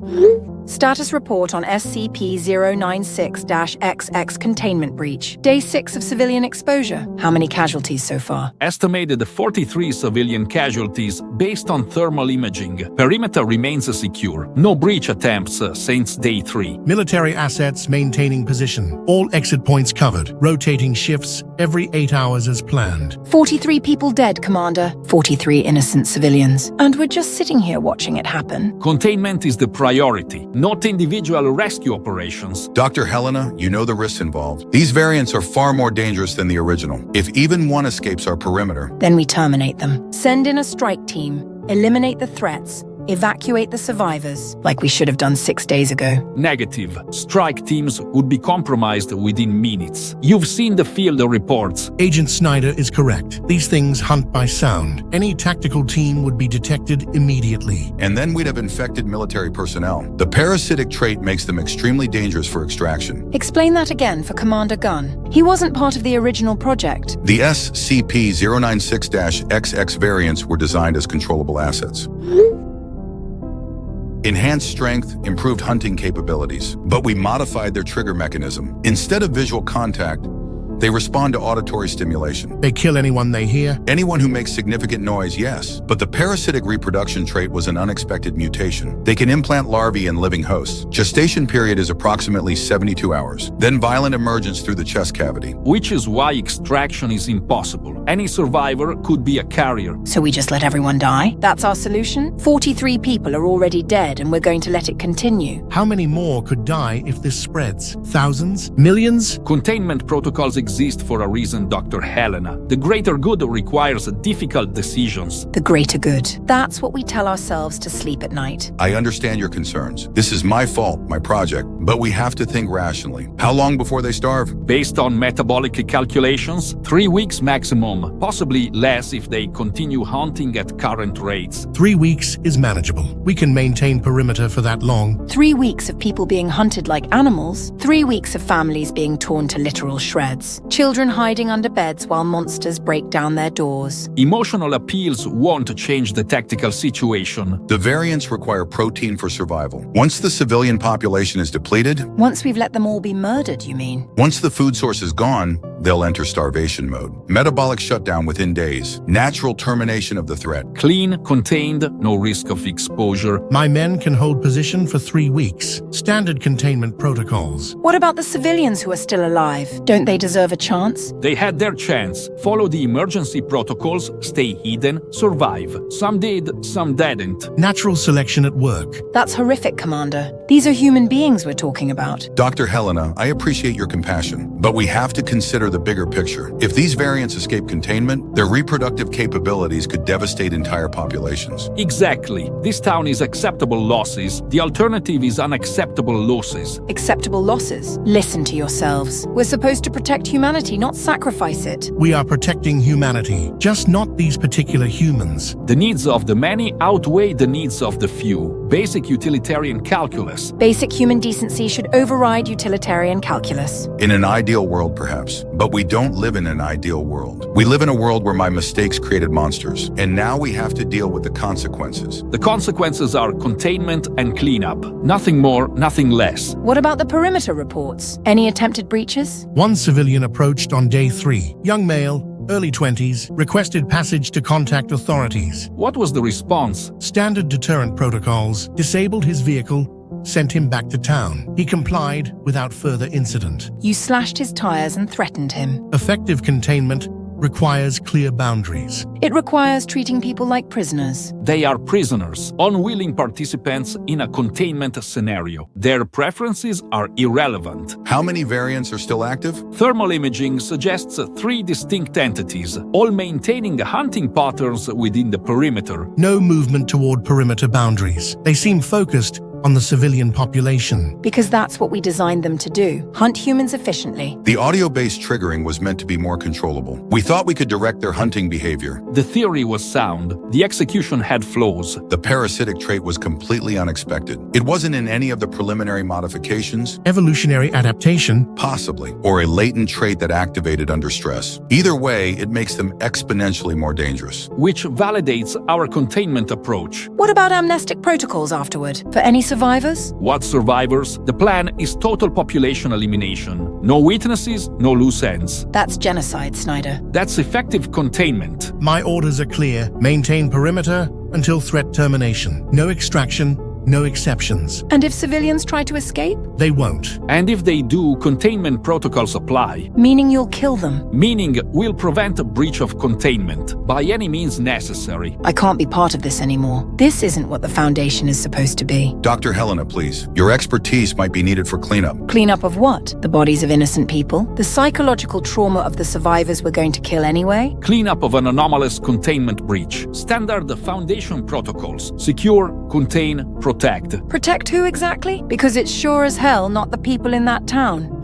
Status report on SCP-096-XX containment breach. Day 6 of civilian exposure. How many casualties so far? Estimated 43 civilian casualties based on thermal imaging. Perimeter remains secure. No breach attempts since day 3. Military assets maintaining position. All exit points covered. Rotating shifts every 8 hours as planned. 43 people dead, Commander. 43 innocent civilians. And we're just sitting here watching it happen. Containment is the priority. not individual rescue operations. Dr. Helena, you know the risks involved. These variants are far more dangerous than the original. If even one escapes our perimeter, Then we terminate them. Send in a strike team, eliminate the threats, evacuate the survivors, like we should have done 6 days ago. Negative. Strike teams would be compromised within minutes. You've seen the field reports. Agent Snyder is correct. These things hunt by sound. Any tactical team would be detected immediately. and then we'd have infected military personnel. The parasitic trait makes them extremely dangerous for extraction. Explain that again for Commander Gunn. He wasn't part of the original project. The SCP-096-XX variants were designed as controllable assets. Enhanced strength, improved hunting capabilities, but we modified their trigger mechanism. Instead of visual contact, they respond to auditory stimulation. They kill anyone they hear. Anyone who makes significant noise, yes. But the parasitic reproduction trait was an unexpected mutation. They can implant larvae in living hosts. Gestation period is approximately 72 hours. Then violent emergence through the chest cavity. Which is why extraction is impossible. Any survivor could be a carrier. So we just let everyone die? That's our solution? 43 people are already dead and we're going to let it continue. How many more could die if this spreads? Thousands? Millions? Containment protocols exist for a reason, Dr. Helena. The greater good requires difficult decisions. The greater good. That's what we tell ourselves to sleep at night. I understand your concerns. This is my fault, my project, but we have to think rationally. How long before they starve? Based on metabolic calculations, 3 weeks maximum, possibly less if they continue hunting at current rates. 3 weeks is manageable. We can maintain perimeter for that long. 3 weeks of people being hunted like animals. 3 weeks of families being torn to literal shreds. Children hiding under beds while monsters break down their doors. Emotional appeals won't change the tactical situation. The variants require protein for survival. Once the civilian population is depleted, Once we've let them all be murdered, you mean? once the food source is gone, they'll enter starvation mode. Metabolic shutdown within days. Natural termination of the threat. Clean, contained, no risk of exposure. My men can hold position for 3 weeks. Standard containment protocols. What about the civilians who are still alive? Don't they deserve a chance? They had their chance. Follow the emergency protocols, stay hidden, survive. Some did, some didn't. Natural selection at work. That's horrific, Commander. These are human beings we're talking about. Dr. Helena, I appreciate your compassion, but we have to consider the bigger picture. If these variants escape containment, their reproductive capabilities could devastate entire populations. Exactly. This town is acceptable losses. The alternative is unacceptable losses. Acceptable losses? Listen to yourselves. We're supposed to protect humanity, not sacrifice it. We are protecting humanity, just not these particular humans. The needs of the many outweigh the needs of the few. Basic utilitarian calculus. Basic human decency should override utilitarian calculus. In an ideal world, perhaps. But we don't live in an ideal world. We live in a world where my mistakes created monsters, and now we have to deal with the consequences. The consequences are containment and cleanup. Nothing more, nothing less. What about the perimeter reports? Any attempted breaches? One civilian approached on day 3. Young male, early 20s, requested passage to contact authorities. What was the response? Standard deterrent protocols, disabled his vehicle, sent him back to town. He complied without further incident. You slashed his tires and threatened him. Effective containment requires clear boundaries. It requires treating people like prisoners. They are prisoners, unwilling participants in a containment scenario. Their preferences are irrelevant. How many variants are still active? Thermal imaging suggests 3 distinct entities, all maintaining hunting patterns within the perimeter. No movement toward perimeter boundaries. They seem focused on the civilian population. Because that's what we designed them to do. Hunt humans efficiently. The audio-based triggering was meant to be more controllable. We thought we could direct their hunting behavior. The theory was sound. The execution had flaws. The parasitic trait was completely unexpected. It wasn't in any of the preliminary modifications. Evolutionary adaptation? Possibly. Or a latent trait that activated under stress. Either way, it makes them exponentially more dangerous. Which validates our containment approach. What about amnestic protocols afterward? For any survivors? What survivors? The plan is total population elimination. No witnesses, no loose ends. That's genocide, Snyder. That's effective containment. My orders are clear. Maintain perimeter until threat termination. No extraction, no exceptions. And if civilians try to escape? They won't. And if they do, containment protocols apply, Meaning you'll kill them. meaning we'll prevent a breach of containment by any means necessary. I can't be part of this anymore. This isn't what the Foundation is supposed to be. Dr. Helena, please. Your expertise might be needed for cleanup. Cleanup of what? The bodies of innocent people? The psychological trauma of the survivors we're going to kill anyway? Cleanup of an anomalous containment breach. Standard Foundation protocols. Secure, contain, protect. Protect who exactly? Because it's sure as hell not the people in that town.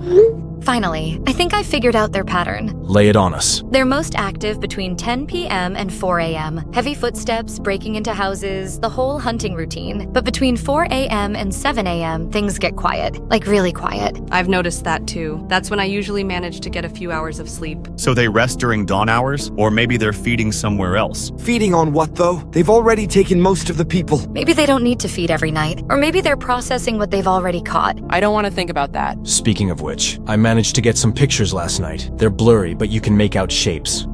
Finally, I think I figured out their pattern. Lay it on us. They're most active between 10 p.m. and 4 a.m. Heavy footsteps, breaking into houses, the whole hunting routine. But between 4 a.m. and 7 a.m., things get quiet. Like really quiet. I've noticed that too. That's when I usually manage to get a few hours of sleep. So they rest during dawn hours? Or maybe they're feeding somewhere else? Feeding on what, though? They've already taken most of the people. Maybe they don't need to feed every night. Or maybe they're processing what they've already caught. I don't want to think about that. Speaking of which, I managed to get some pictures last night. They're blurry, but you can make out shapes.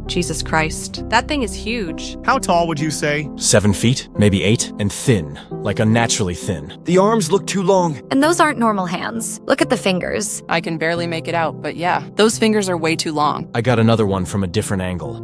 Jesus Christ. That thing is huge. How tall would you say? 7 feet, maybe 8, and thin, like unnaturally thin. The arms look too long. And those aren't normal hands. Look at the fingers. I can barely make it out, but yeah, those fingers are way too long. I got another one from a different angle.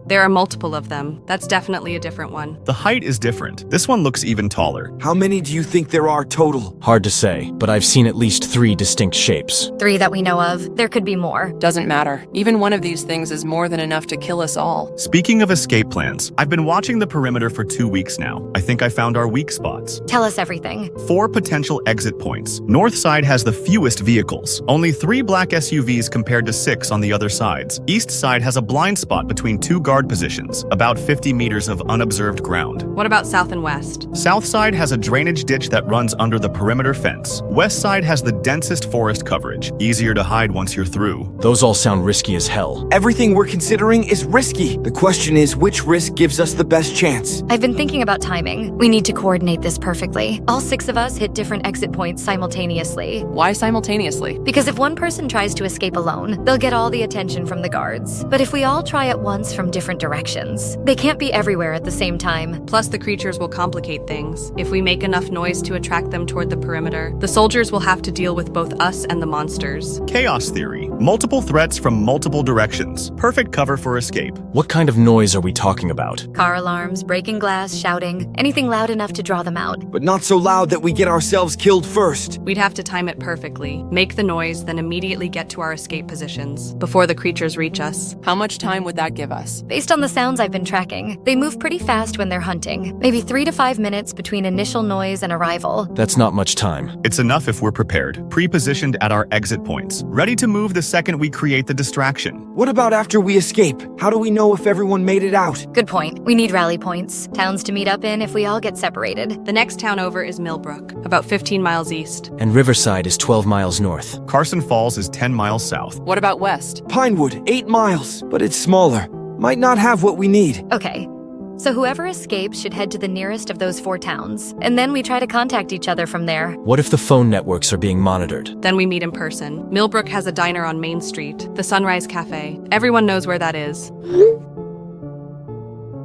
There are multiple of them. That's definitely a different one. The height is different. This one looks even taller. How many do you think there are total? Hard to say, but I've seen at least 3 distinct shapes. 3 that we know of. There could be more. Doesn't matter. Even one of these things is more than enough to kill us all. Speaking of escape plans, I've been watching the perimeter for 2 weeks now. I think I found our weak spots. Tell us everything. 4 potential exit points. North side has the fewest vehicles. Only 3 black SUVs compared to 6 on the other sides. East side has a blind spot between 2 guard positions, about 50 meters of unobserved ground. What about south and west? South side has a drainage ditch that runs under the perimeter fence. West side has the densest forest coverage, easier to hide once you're through. Those all sound risky as hell. Everything we're considering is risky. The question is, which risk gives us the best chance? I've been thinking about timing. We need to coordinate this perfectly. All 6 of us hit different exit points simultaneously. Why simultaneously? Because if one person tries to escape alone, they'll get all the attention from the guards. But if we all try at once from different directions, they can't be everywhere at the same time. Plus, the creatures will complicate things. If we make enough noise to attract them toward the perimeter, the soldiers will have to deal with both us and the monsters. Chaos theory. Multiple threats from multiple directions. Perfect cover for escape. What kind of noise are we talking about? Car alarms, breaking glass, shouting, anything loud enough to draw them out. But not so loud that we get ourselves killed first. We'd have to time it perfectly, make the noise, then immediately get to our escape positions, before the creatures reach us. How much time would that give us? Based on the sounds I've been tracking, they move pretty fast when they're hunting. Maybe 3 to 5 minutes between initial noise and arrival. That's not much time. It's enough if we're prepared, pre-positioned at our exit points, ready to move the second we create the distraction. What about after we escape? How do we know if everyone made it out? Good point. We need rally points. Towns to meet up in if we all get separated. The next town over is Millbrook, about 15 miles east. And Riverside is 12 miles north. Carson Falls is 10 miles south. What about west? Pinewood, 8 miles, but it's smaller. Might not have what we need. Okay. So whoever escapes should head to the nearest of those 4 towns, and then we try to contact each other from there. What if the phone networks are being monitored? Then we meet in person. Millbrook has a diner on Main Street, the Sunrise Cafe. Everyone knows where that is.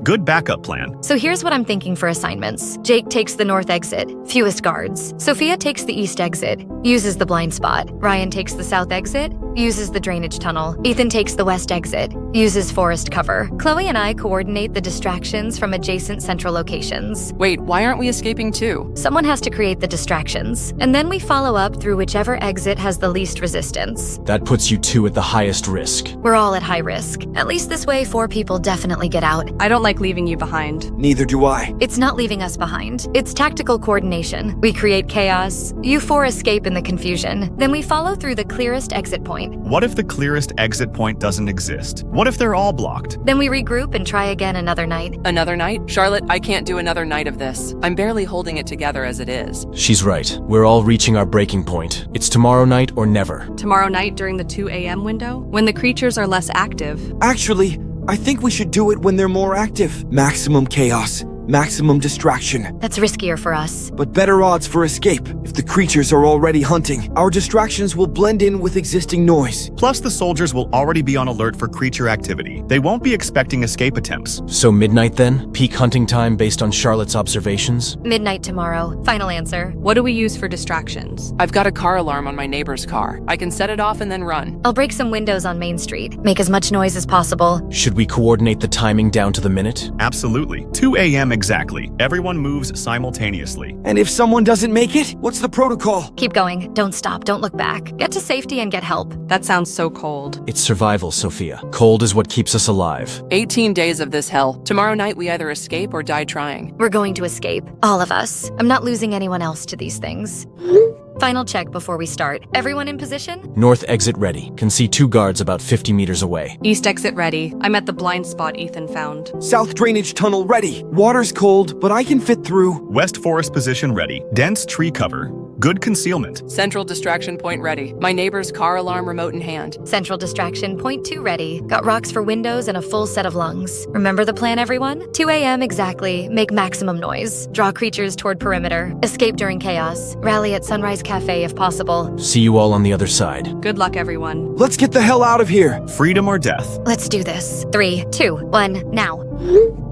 Good backup plan. So here's what I'm thinking for assignments. Jake takes the north exit, fewest guards. Sophia takes the east exit, uses the blind spot. Ryan takes the south exit, uses the drainage tunnel. Ethan takes the west exit, uses forest cover. Chloe and I coordinate the distractions from adjacent central locations. Wait, why aren't we escaping too? Someone has to create the distractions, and then we follow up through whichever exit has the least resistance. That puts you 2 at the highest risk. We're all at high risk. At least this way 4 people definitely get out. I don't like leaving you behind. Neither do I. It's not leaving us behind. It's tactical coordination. We create chaos. You 4 escape in the confusion. Then we follow through the clearest exit point. What if the clearest exit point doesn't exist? What if they're all blocked? Then we regroup and try again another night. Another night? Charlotte, I can't do another night of this. I'm barely holding it together as it is. She's right. We're all reaching our breaking point. It's tomorrow night or never. Tomorrow night during the 2 a.m. window, when the creatures are less active. Actually, I think we should do it when they're more active. Maximum chaos, Maximum distraction. That's riskier for us. But better odds for escape. If the creatures are already hunting, our distractions will blend in with existing noise. Plus, the soldiers will already be on alert for creature activity. They won't be expecting escape attempts. So midnight then? Peak hunting time based on Charlotte's observations? Midnight tomorrow. Final answer. What do we use for distractions? I've got a car alarm on my neighbor's car. I can set it off and then run. I'll break some windows on Main Street. Make as much noise as possible. Should we coordinate the timing down to the minute? Absolutely. 2 a.m. exactly. Everyone moves simultaneously. And if someone doesn't make it, what's the protocol? Keep going. Don't stop. Don't look back. Get to safety and get help. That sounds so cold. It's survival, Sophia. Cold is what keeps us alive. 18 days of this hell. Tomorrow night we either escape or die trying. We're going to escape. All of us. I'm not losing anyone else to these things. Final check before we start. Everyone in position? North exit ready. Can see 2 guards about 50 meters away. East exit ready. I'm at the blind spot Ethan found. South drainage tunnel ready. Water's cold, but I can fit through. West forest position ready. Dense tree cover. Good concealment. Central distraction point ready. My neighbor's car alarm remote in hand. Central distraction point 2 ready. Got rocks for windows and a full set of lungs. Remember the plan, everyone? 2 a.m. exactly. Make maximum noise. Draw creatures toward perimeter. Escape during chaos. Rally at Sunrise Cafe if possible. See you all on the other side. Good luck, everyone. Let's get the hell out of here. Freedom or death. Let's do this. 3, 2, 1, now.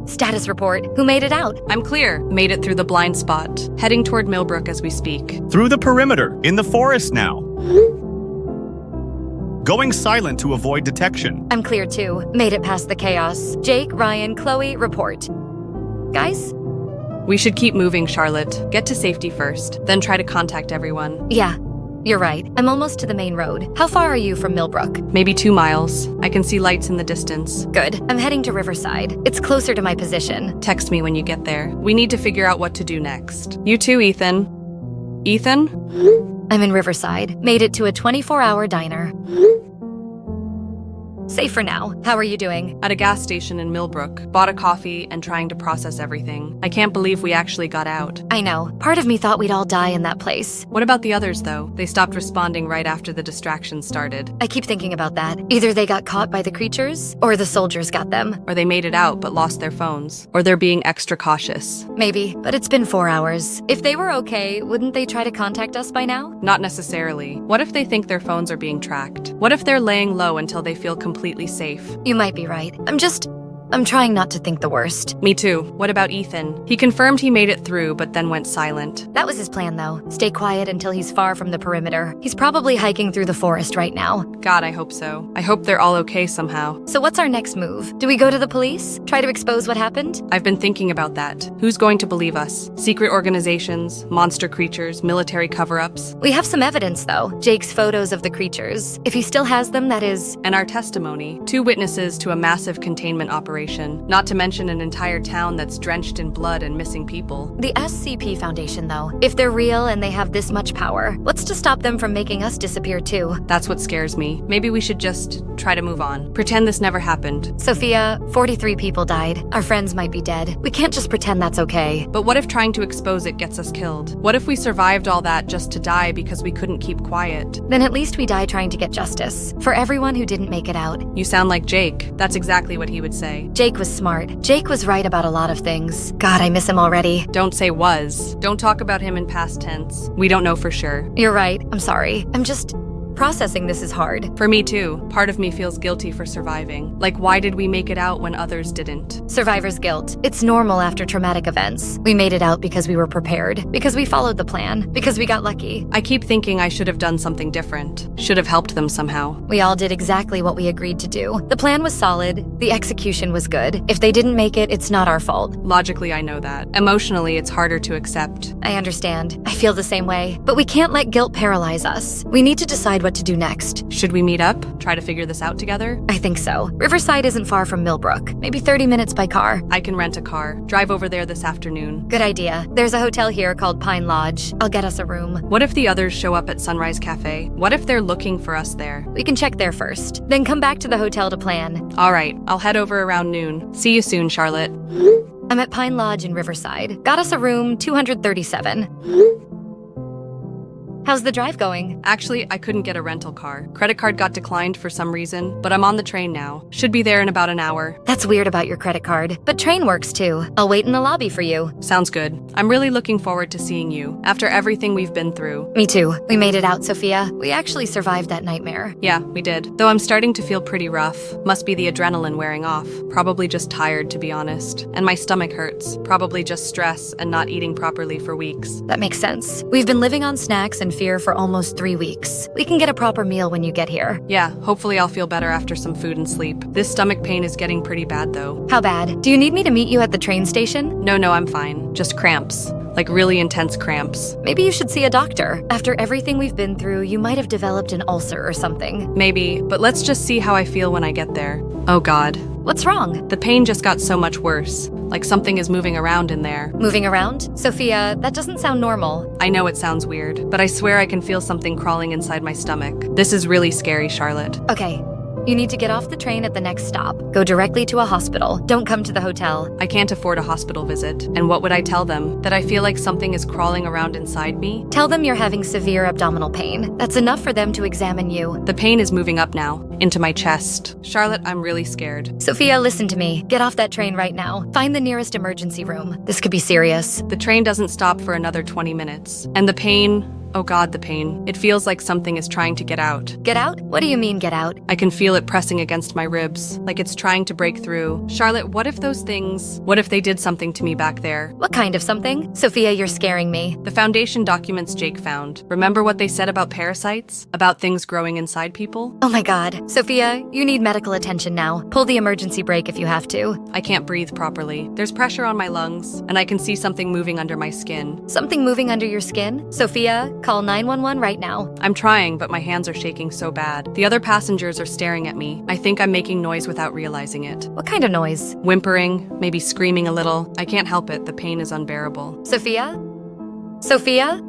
Status report. Who made it out? I'm clear. Made it through the blind spot. Heading toward Millbrook as we speak. Through the perimeter. In the forest now. Going silent to avoid detection. I'm clear too. Made it past the chaos. Jake, Ryan, Chloe, report. Guys? We should keep moving, Charlotte. Get to safety first, then try to contact everyone. Yeah, you're right. I'm almost to the main road. How far are you from Millbrook? Maybe 2 miles. I can see lights in the distance. Good. I'm heading to Riverside. It's closer to my position. Text me when you get there. We need to figure out what to do next. You too, Ethan. Ethan? I'm in Riverside. Made it to a 24-hour diner. Safe for now. How are you doing? At a gas station in Millbrook. Bought a coffee and trying to process everything. I can't believe we actually got out. I know. Part of me thought we'd all die in that place. What about the others, though? They stopped responding right after the distraction started. I keep thinking about that. Either they got caught by the creatures, or the soldiers got them. Or they made it out but lost their phones. Or they're being extra cautious. Maybe, but it's been 4 hours. If they were okay, wouldn't they try to contact us by now? Not necessarily. What if they think their phones are being tracked? What if they're laying low until they feel completely safe? You might be right. I'm trying not to think the worst. Me too. What about Ethan? He confirmed he made it through, but then went silent. That was his plan, though. Stay quiet until he's far from the perimeter. He's probably hiking through the forest right now. God, I hope so. I hope they're all okay somehow. So what's our next move? Do we go to the police? Try to expose what happened? I've been thinking about that. Who's going to believe us? Secret organizations, monster creatures, military cover-ups? We have some evidence, though. Jake's photos of the creatures. If he still has them, that is... And our testimony. 2 witnesses to a massive containment operation. Not to mention an entire town that's drenched in blood and missing people. The SCP Foundation, though. If they're real and they have this much power, what's to stop them from making us disappear too? That's what scares me. Maybe we should just try to move on. Pretend this never happened. Sophia, 43 people died. Our friends might be dead. We can't just pretend that's okay. But what if trying to expose it gets us killed? What if we survived all that just to die because we couldn't keep quiet? Then at least we die trying to get justice. For everyone who didn't make it out. You sound like Jake. That's exactly what he would say. Jake was smart. Jake was right about a lot of things. God, I miss him already. Don't say was. Don't talk about him in past tense. We don't know for sure. You're right. I'm sorry. Processing this is hard. For me too. Part of me feels guilty for surviving. Like, why did we make it out when others didn't? Survivor's guilt. It's normal after traumatic events. We made it out because we were prepared, because we followed the plan, because we got lucky. I keep thinking I should have done something different. Should have helped them somehow. We all did exactly what we agreed to do. The plan was solid. The execution was good. If they didn't make it, it's not our fault. Logically, I know that. Emotionally, it's harder to accept. I understand. I feel the same way. But we can't let guilt paralyze us. We need to decide what to do next. Should we meet up? Try to figure this out together? I think so. Riverside isn't far from Millbrook. Maybe 30 minutes by car. I can rent a car. Drive over there this afternoon. Good idea. There's a hotel here called Pine Lodge. I'll get us a room. What if the others show up at Sunrise Cafe? What if they're looking for us there? We can check there first. Then come back to the hotel to plan. All right. I'll head over around noon. See you soon, Charlotte. I'm at Pine Lodge in Riverside. Got us a room 237. How's the drive going? Actually, I couldn't get a rental car. Credit card got declined for some reason, but I'm on the train now. Should be there in about an hour. That's weird about your credit card, but train works too. I'll wait in the lobby for you. Sounds good. I'm really looking forward to seeing you, after everything we've been through. Me too. We made it out, Sophia. We actually survived that nightmare. Yeah, we did. Though I'm starting to feel pretty rough. Must be the adrenaline wearing off. Probably just tired, to be honest. And my stomach hurts. Probably just stress and not eating properly for weeks. That makes sense. We've been living on snacks and fear for almost 3 weeks. We can get a proper meal when you get here. Yeah, hopefully I'll feel better after some food and sleep. This stomach pain is getting pretty bad though. How bad? Do you need me to meet you at the train station? No, I'm fine. Just cramps. Like really intense cramps. Maybe you should see a doctor. After everything we've been through, you might have developed an ulcer or something. Maybe, but let's just see how I feel when I get there. Oh God. What's wrong? The pain just got so much worse. Like something is moving around in there. Moving around? Sophia, that doesn't sound normal. I know it sounds weird, but I swear I can feel something crawling inside my stomach. This is really scary, Charlotte. Okay. You need to get off the train at the next stop. Go directly to a hospital. Don't come to the hotel. I can't afford a hospital visit. And what would I tell them? That I feel like something is crawling around inside me? Tell them you're having severe abdominal pain. That's enough for them to examine you. The pain is moving up now, into my chest. Charlotte, I'm really scared. Sophia, listen to me. Get off that train right now. Find the nearest emergency room. This could be serious. The train doesn't stop for another 20 minutes. And the pain... Oh God, the pain. It feels like something is trying to get out. Get out? What do you mean, get out? I can feel it pressing against my ribs, like it's trying to break through. Charlotte, what if they did something to me back there? What kind of something? Sophia, you're scaring me. The Foundation documents Jake found. Remember what they said about parasites? About things growing inside people? Oh my God. Sophia, you need medical attention now. Pull the emergency brake if you have to. I can't breathe properly. There's pressure on my lungs, and I can see something moving under my skin. Something moving under your skin? Sophia, call 911 right now. I'm trying, but my hands are shaking so bad. The other passengers are staring at me. I think I'm making noise without realizing it. What kind of noise? Whimpering, maybe screaming a little. I can't help it. The pain is unbearable. Sophia? Sophia?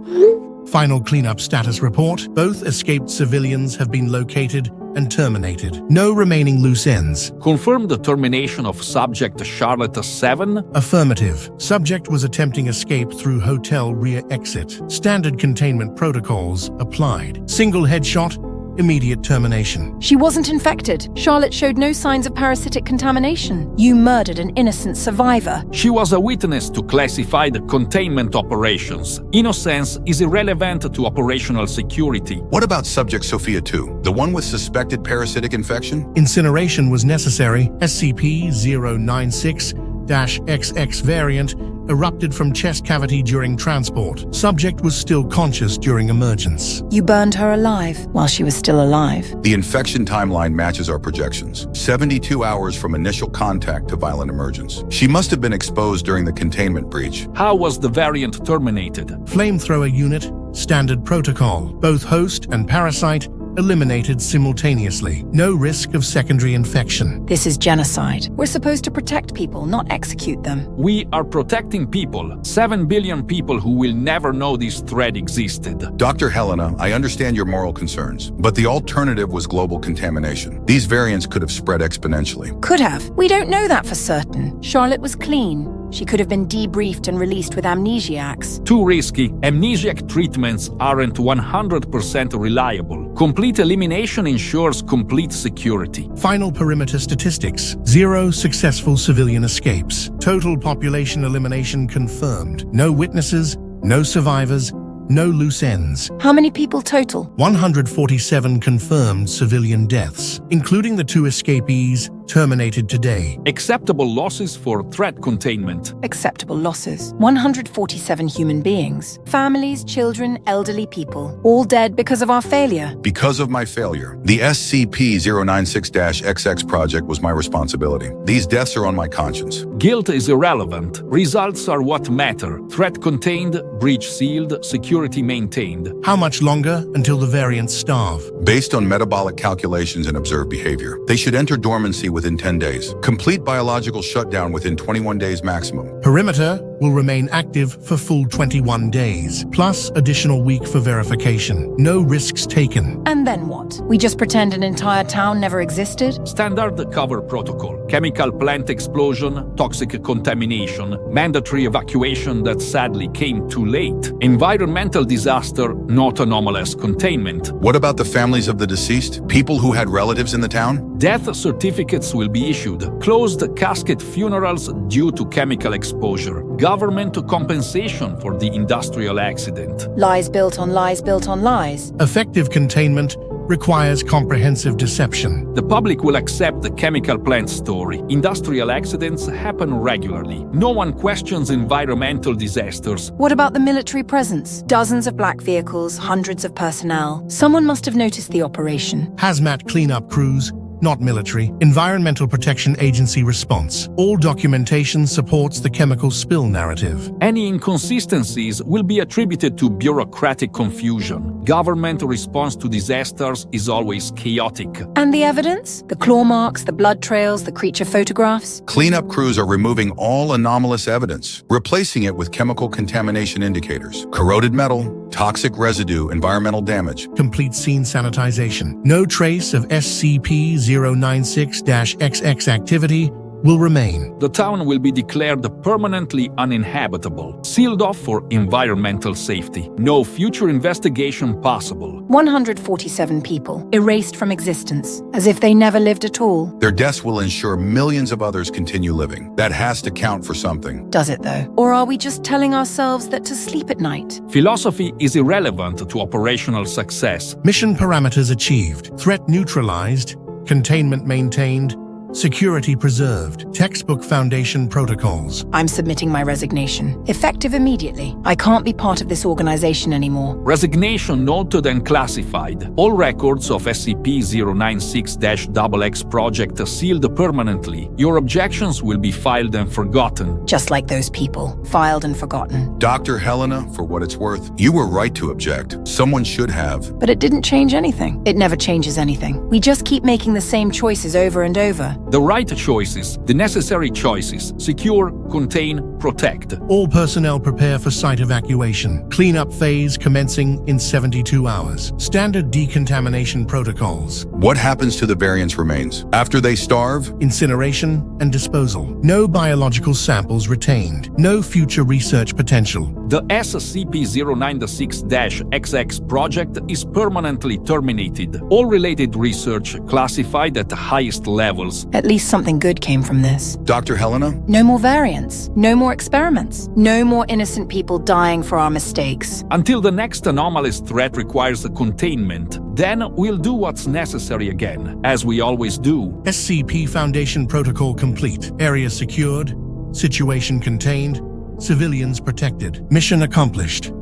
Final cleanup status report. Both escaped civilians have been located and terminated. No remaining loose ends. Confirm the termination of subject Charlotte 7. Affirmative. Subject was attempting escape through hotel rear exit. Standard containment protocols applied. Single headshot, immediate termination. She wasn't infected. Charlotte showed no signs of parasitic contamination. You murdered an innocent survivor. She was a witness to classified containment operations. Innocence is irrelevant to operational security. What about subject Sophia 2, the one with suspected parasitic infection? Incineration was necessary. SCP-096-XX variant erupted from chest cavity during transport. Subject was still conscious during emergence. You burned her alive while she was still alive. The infection timeline matches our projections. 72 hours from initial contact to violent emergence. She must have been exposed during the containment breach. How was the variant terminated? Flamethrower unit, standard protocol. Both host and parasite eliminated simultaneously. No risk of secondary infection. This is genocide. We're supposed to protect people, not execute them. We are protecting people. 7 billion people who will never know this threat existed. Dr. Helena, I understand your moral concerns, but the alternative was global contamination. These variants could have spread exponentially. Could have. We don't know that for certain. Charlotte was clean. She could have been debriefed and released with amnesiacs. Too risky. Amnesiac treatments aren't 100% reliable. Complete elimination ensures complete security. Final perimeter statistics. 0 successful civilian escapes. Total population elimination confirmed. No witnesses, no survivors, no loose ends. How many people total? 147 confirmed civilian deaths, including the 2 escapees terminated today. Acceptable losses for threat containment. Acceptable losses. 147 human beings. Families, children, elderly people. All dead because of our failure. Because of my failure. The SCP-096-XX project was my responsibility. These deaths are on my conscience. Guilt is irrelevant. Results are what matter. Threat contained, breach sealed, security maintained. How much longer until the variants starve? Based on metabolic calculations and observed behavior, they should enter dormancy within 10 days. Complete biological shutdown within 21 days maximum. Perimeter will remain active for full 21 days, plus additional week for verification. No risks taken. And then what? We just pretend an entire town never existed? Standard cover protocol. Chemical plant explosion, toxic contamination, mandatory evacuation that sadly came too late. Environmental disaster, not anomalous containment. What about the families of the deceased? People who had relatives in the town? Death certificates will be issued. Closed casket funerals due to chemical exposure. Government compensation for the industrial accident. Lies built on lies built on lies. Effective containment requires comprehensive deception. The public will accept the chemical plant story. Industrial accidents happen regularly. No one questions environmental disasters. What about the military presence? Dozens of black vehicles, hundreds of personnel. Someone must have noticed the operation. Hazmat cleanup crews, not military. Environmental Protection Agency response. All documentation supports the chemical spill narrative. Any inconsistencies will be attributed to bureaucratic confusion. Government response to disasters is always chaotic. And the evidence? The claw marks, the blood trails, the creature photographs? Cleanup crews are removing all anomalous evidence, replacing it with chemical contamination indicators. Corroded metal, toxic residue, environmental damage. Complete scene sanitization. No trace of SCP-096-XX activity will remain. The town will be declared permanently uninhabitable, sealed off for environmental safety. No future investigation possible. 147 people, erased from existence, as if they never lived at all. Their deaths will ensure millions of others continue living. That has to count for something. Does it though? Or are we just telling ourselves that to sleep at night? Philosophy is irrelevant to operational success. Mission parameters achieved. Threat neutralized. Containment maintained. Security preserved. Textbook Foundation protocols. I'm submitting my resignation. Effective immediately. I can't be part of this organization anymore. Resignation noted and classified. All records of SCP-096-XX project sealed permanently. Your objections will be filed and forgotten. Just like those people. Filed and forgotten. Dr. Helena, for what it's worth, you were right to object. Someone should have. But it didn't change anything. It never changes anything. We just keep making the same choices over and over. The right choices, the necessary choices. Secure, contain, protect. All personnel prepare for site evacuation. Cleanup phase commencing in 72 hours. Standard decontamination protocols. What happens to the variant's remains? After they starve? Incineration and disposal. No biological samples retained. No future research potential. The SCP-096-XX project is permanently terminated. All related research classified at the highest levels. At least something good came from this. Dr. Helena? No more variants. No more experiments. No more innocent people dying for our mistakes. Until the next anomalous threat requires a containment, then we'll do what's necessary again, as we always do. SCP Foundation protocol complete. Area secured. Situation contained. Civilians protected. Mission accomplished.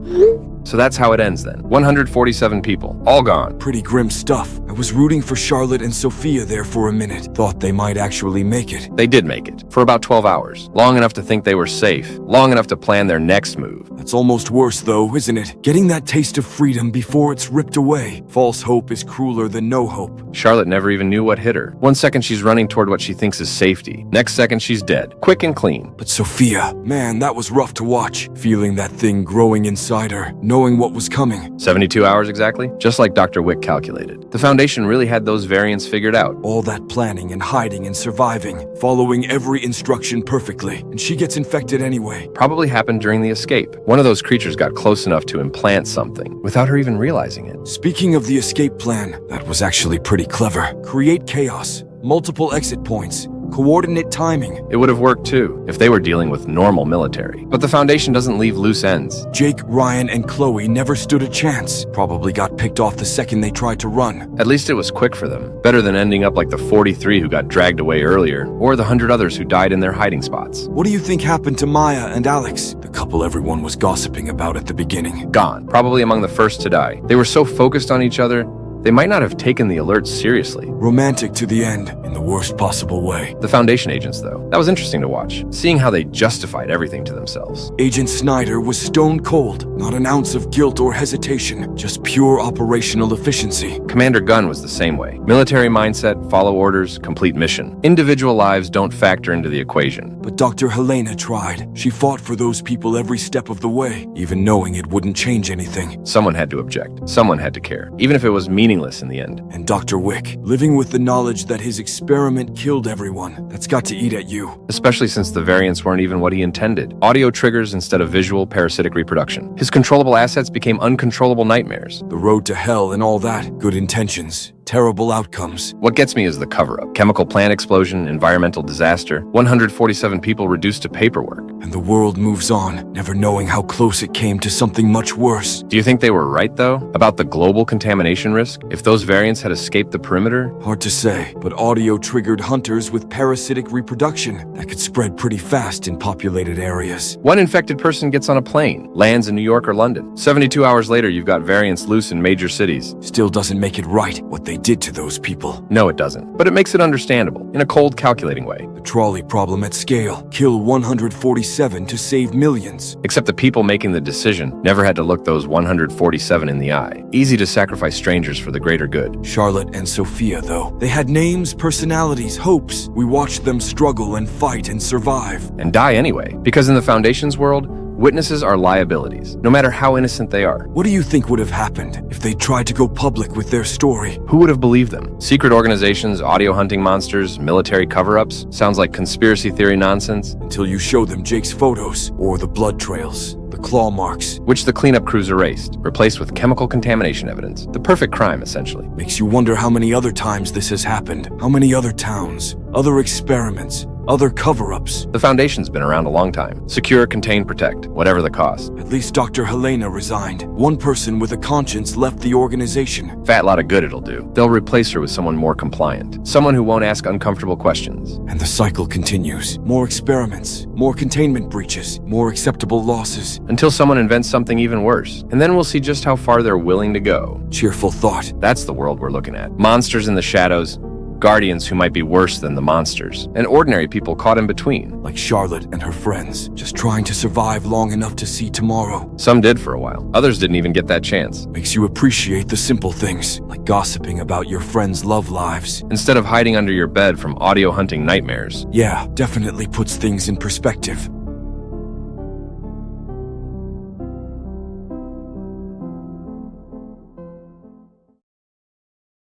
So that's how it ends then. 147 people, all gone. Pretty grim stuff. I was rooting for Charlotte and Sophia there for a minute. Thought they might actually make it. They did make it, for about 12 hours. Long enough to think they were safe. Long enough to plan their next move. That's almost worse though, isn't it? Getting that taste of freedom before it's ripped away. False hope is crueler than no hope. Charlotte never even knew what hit her. One second she's running toward what she thinks is safety. Next second she's dead. Quick and clean. But Sophia, man, that was rough to watch. Feeling that thing growing inside her. Knowing what was coming. 72 hours exactly? Just like Dr. Wick calculated. The Foundation really had those variants figured out. All that planning and hiding and surviving. Following every instruction perfectly. And she gets infected anyway. Probably happened during the escape. One of those creatures got close enough to implant something, without her even realizing it. Speaking of the escape plan, that was actually pretty clever. Create chaos. Multiple exit points. Coordinate timing. It would have worked too, if they were dealing with normal military. But the Foundation doesn't leave loose ends. Jake, Ryan, and Chloe never stood a chance. Probably got picked off the second they tried to run. At least it was quick for them. Better than ending up like the 43 who got dragged away earlier, or the 100 others who died in their hiding spots. What do you think happened to Maya and Alex? The couple everyone was gossiping about at the beginning. Gone. Probably among the first to die. They were so focused on each other, they might not have taken the alert seriously. Romantic to the end. in the worst possible way. The Foundation agents, though, that was interesting to watch, seeing how they justified everything to themselves. Agent Snyder was stone cold, not an ounce of guilt or hesitation, just pure operational efficiency. Commander Gunn was the same way. Military mindset, follow orders, complete mission. Individual lives don't factor into the equation. But Dr. Helena tried. She fought for those people every step of the way, even knowing it wouldn't change anything. Someone had to object. Someone had to care, even if it was meaningless in the end. And Dr. Wick, living with the knowledge that his experiment killed everyone, that's got to eat at you. Especially since the variants weren't even what he intended. Audio triggers instead of visual parasitic reproduction. His controllable assets became uncontrollable nightmares. The road to hell and all that, good intentions, terrible outcomes. What gets me is the cover-up. Chemical plant explosion, environmental disaster, 147 people reduced to paperwork. And the world moves on, never knowing how close it came to something much worse. Do you think they were right, though, about the global contamination risk? If those variants had escaped the perimeter? Hard to say, but audio triggered hunters with parasitic reproduction that could spread pretty fast in populated areas. One infected person gets on a plane, lands in New York or London. 72 hours later, you've got variants loose in major cities. Still doesn't make it right what they did to those people. No, it doesn't. But it makes it understandable, in a cold, calculating way. The trolley problem at scale. Kill 147 to save millions. Except the people making the decision never had to look those 147 in the eye. Easy to sacrifice strangers for the greater good. Charlotte and Sophia, though. They had names, personalities, hopes. We watched them struggle and fight and survive. And die anyway. Because in the Foundation's world, witnesses are liabilities, no matter how innocent they are. What do you think would have happened if they tried to go public with their story? Who would have believed them? Secret organizations, audio hunting monsters, military cover-ups? Sounds like conspiracy theory nonsense. Until you show them Jake's photos, or the blood trails, the claw marks. Which the cleanup crews erased, replaced with chemical contamination evidence. The perfect crime, essentially. Makes you wonder how many other times this has happened. How many other towns, other experiments, other cover-ups. The Foundation's been around a long time. Secure, contain, protect, whatever the cost. At least Dr. Helena resigned. One person with a conscience left the organization. Fat lot of good it'll do. They'll replace her with someone more compliant. Someone who won't ask uncomfortable questions. And the cycle continues. More experiments, more containment breaches, more acceptable losses. Until someone invents something even worse. And then we'll see just how far they're willing to go. Cheerful thought. That's the world we're looking at. Monsters in the shadows. Guardians who might be worse than the monsters, and ordinary people caught in between. Like Charlotte and her friends, just trying to survive long enough to see tomorrow. Some did for a while. Others didn't even get that chance. Makes you appreciate the simple things, like gossiping about your friends' love lives. Instead of hiding under your bed from audio hunting nightmares. Yeah, definitely puts things in perspective.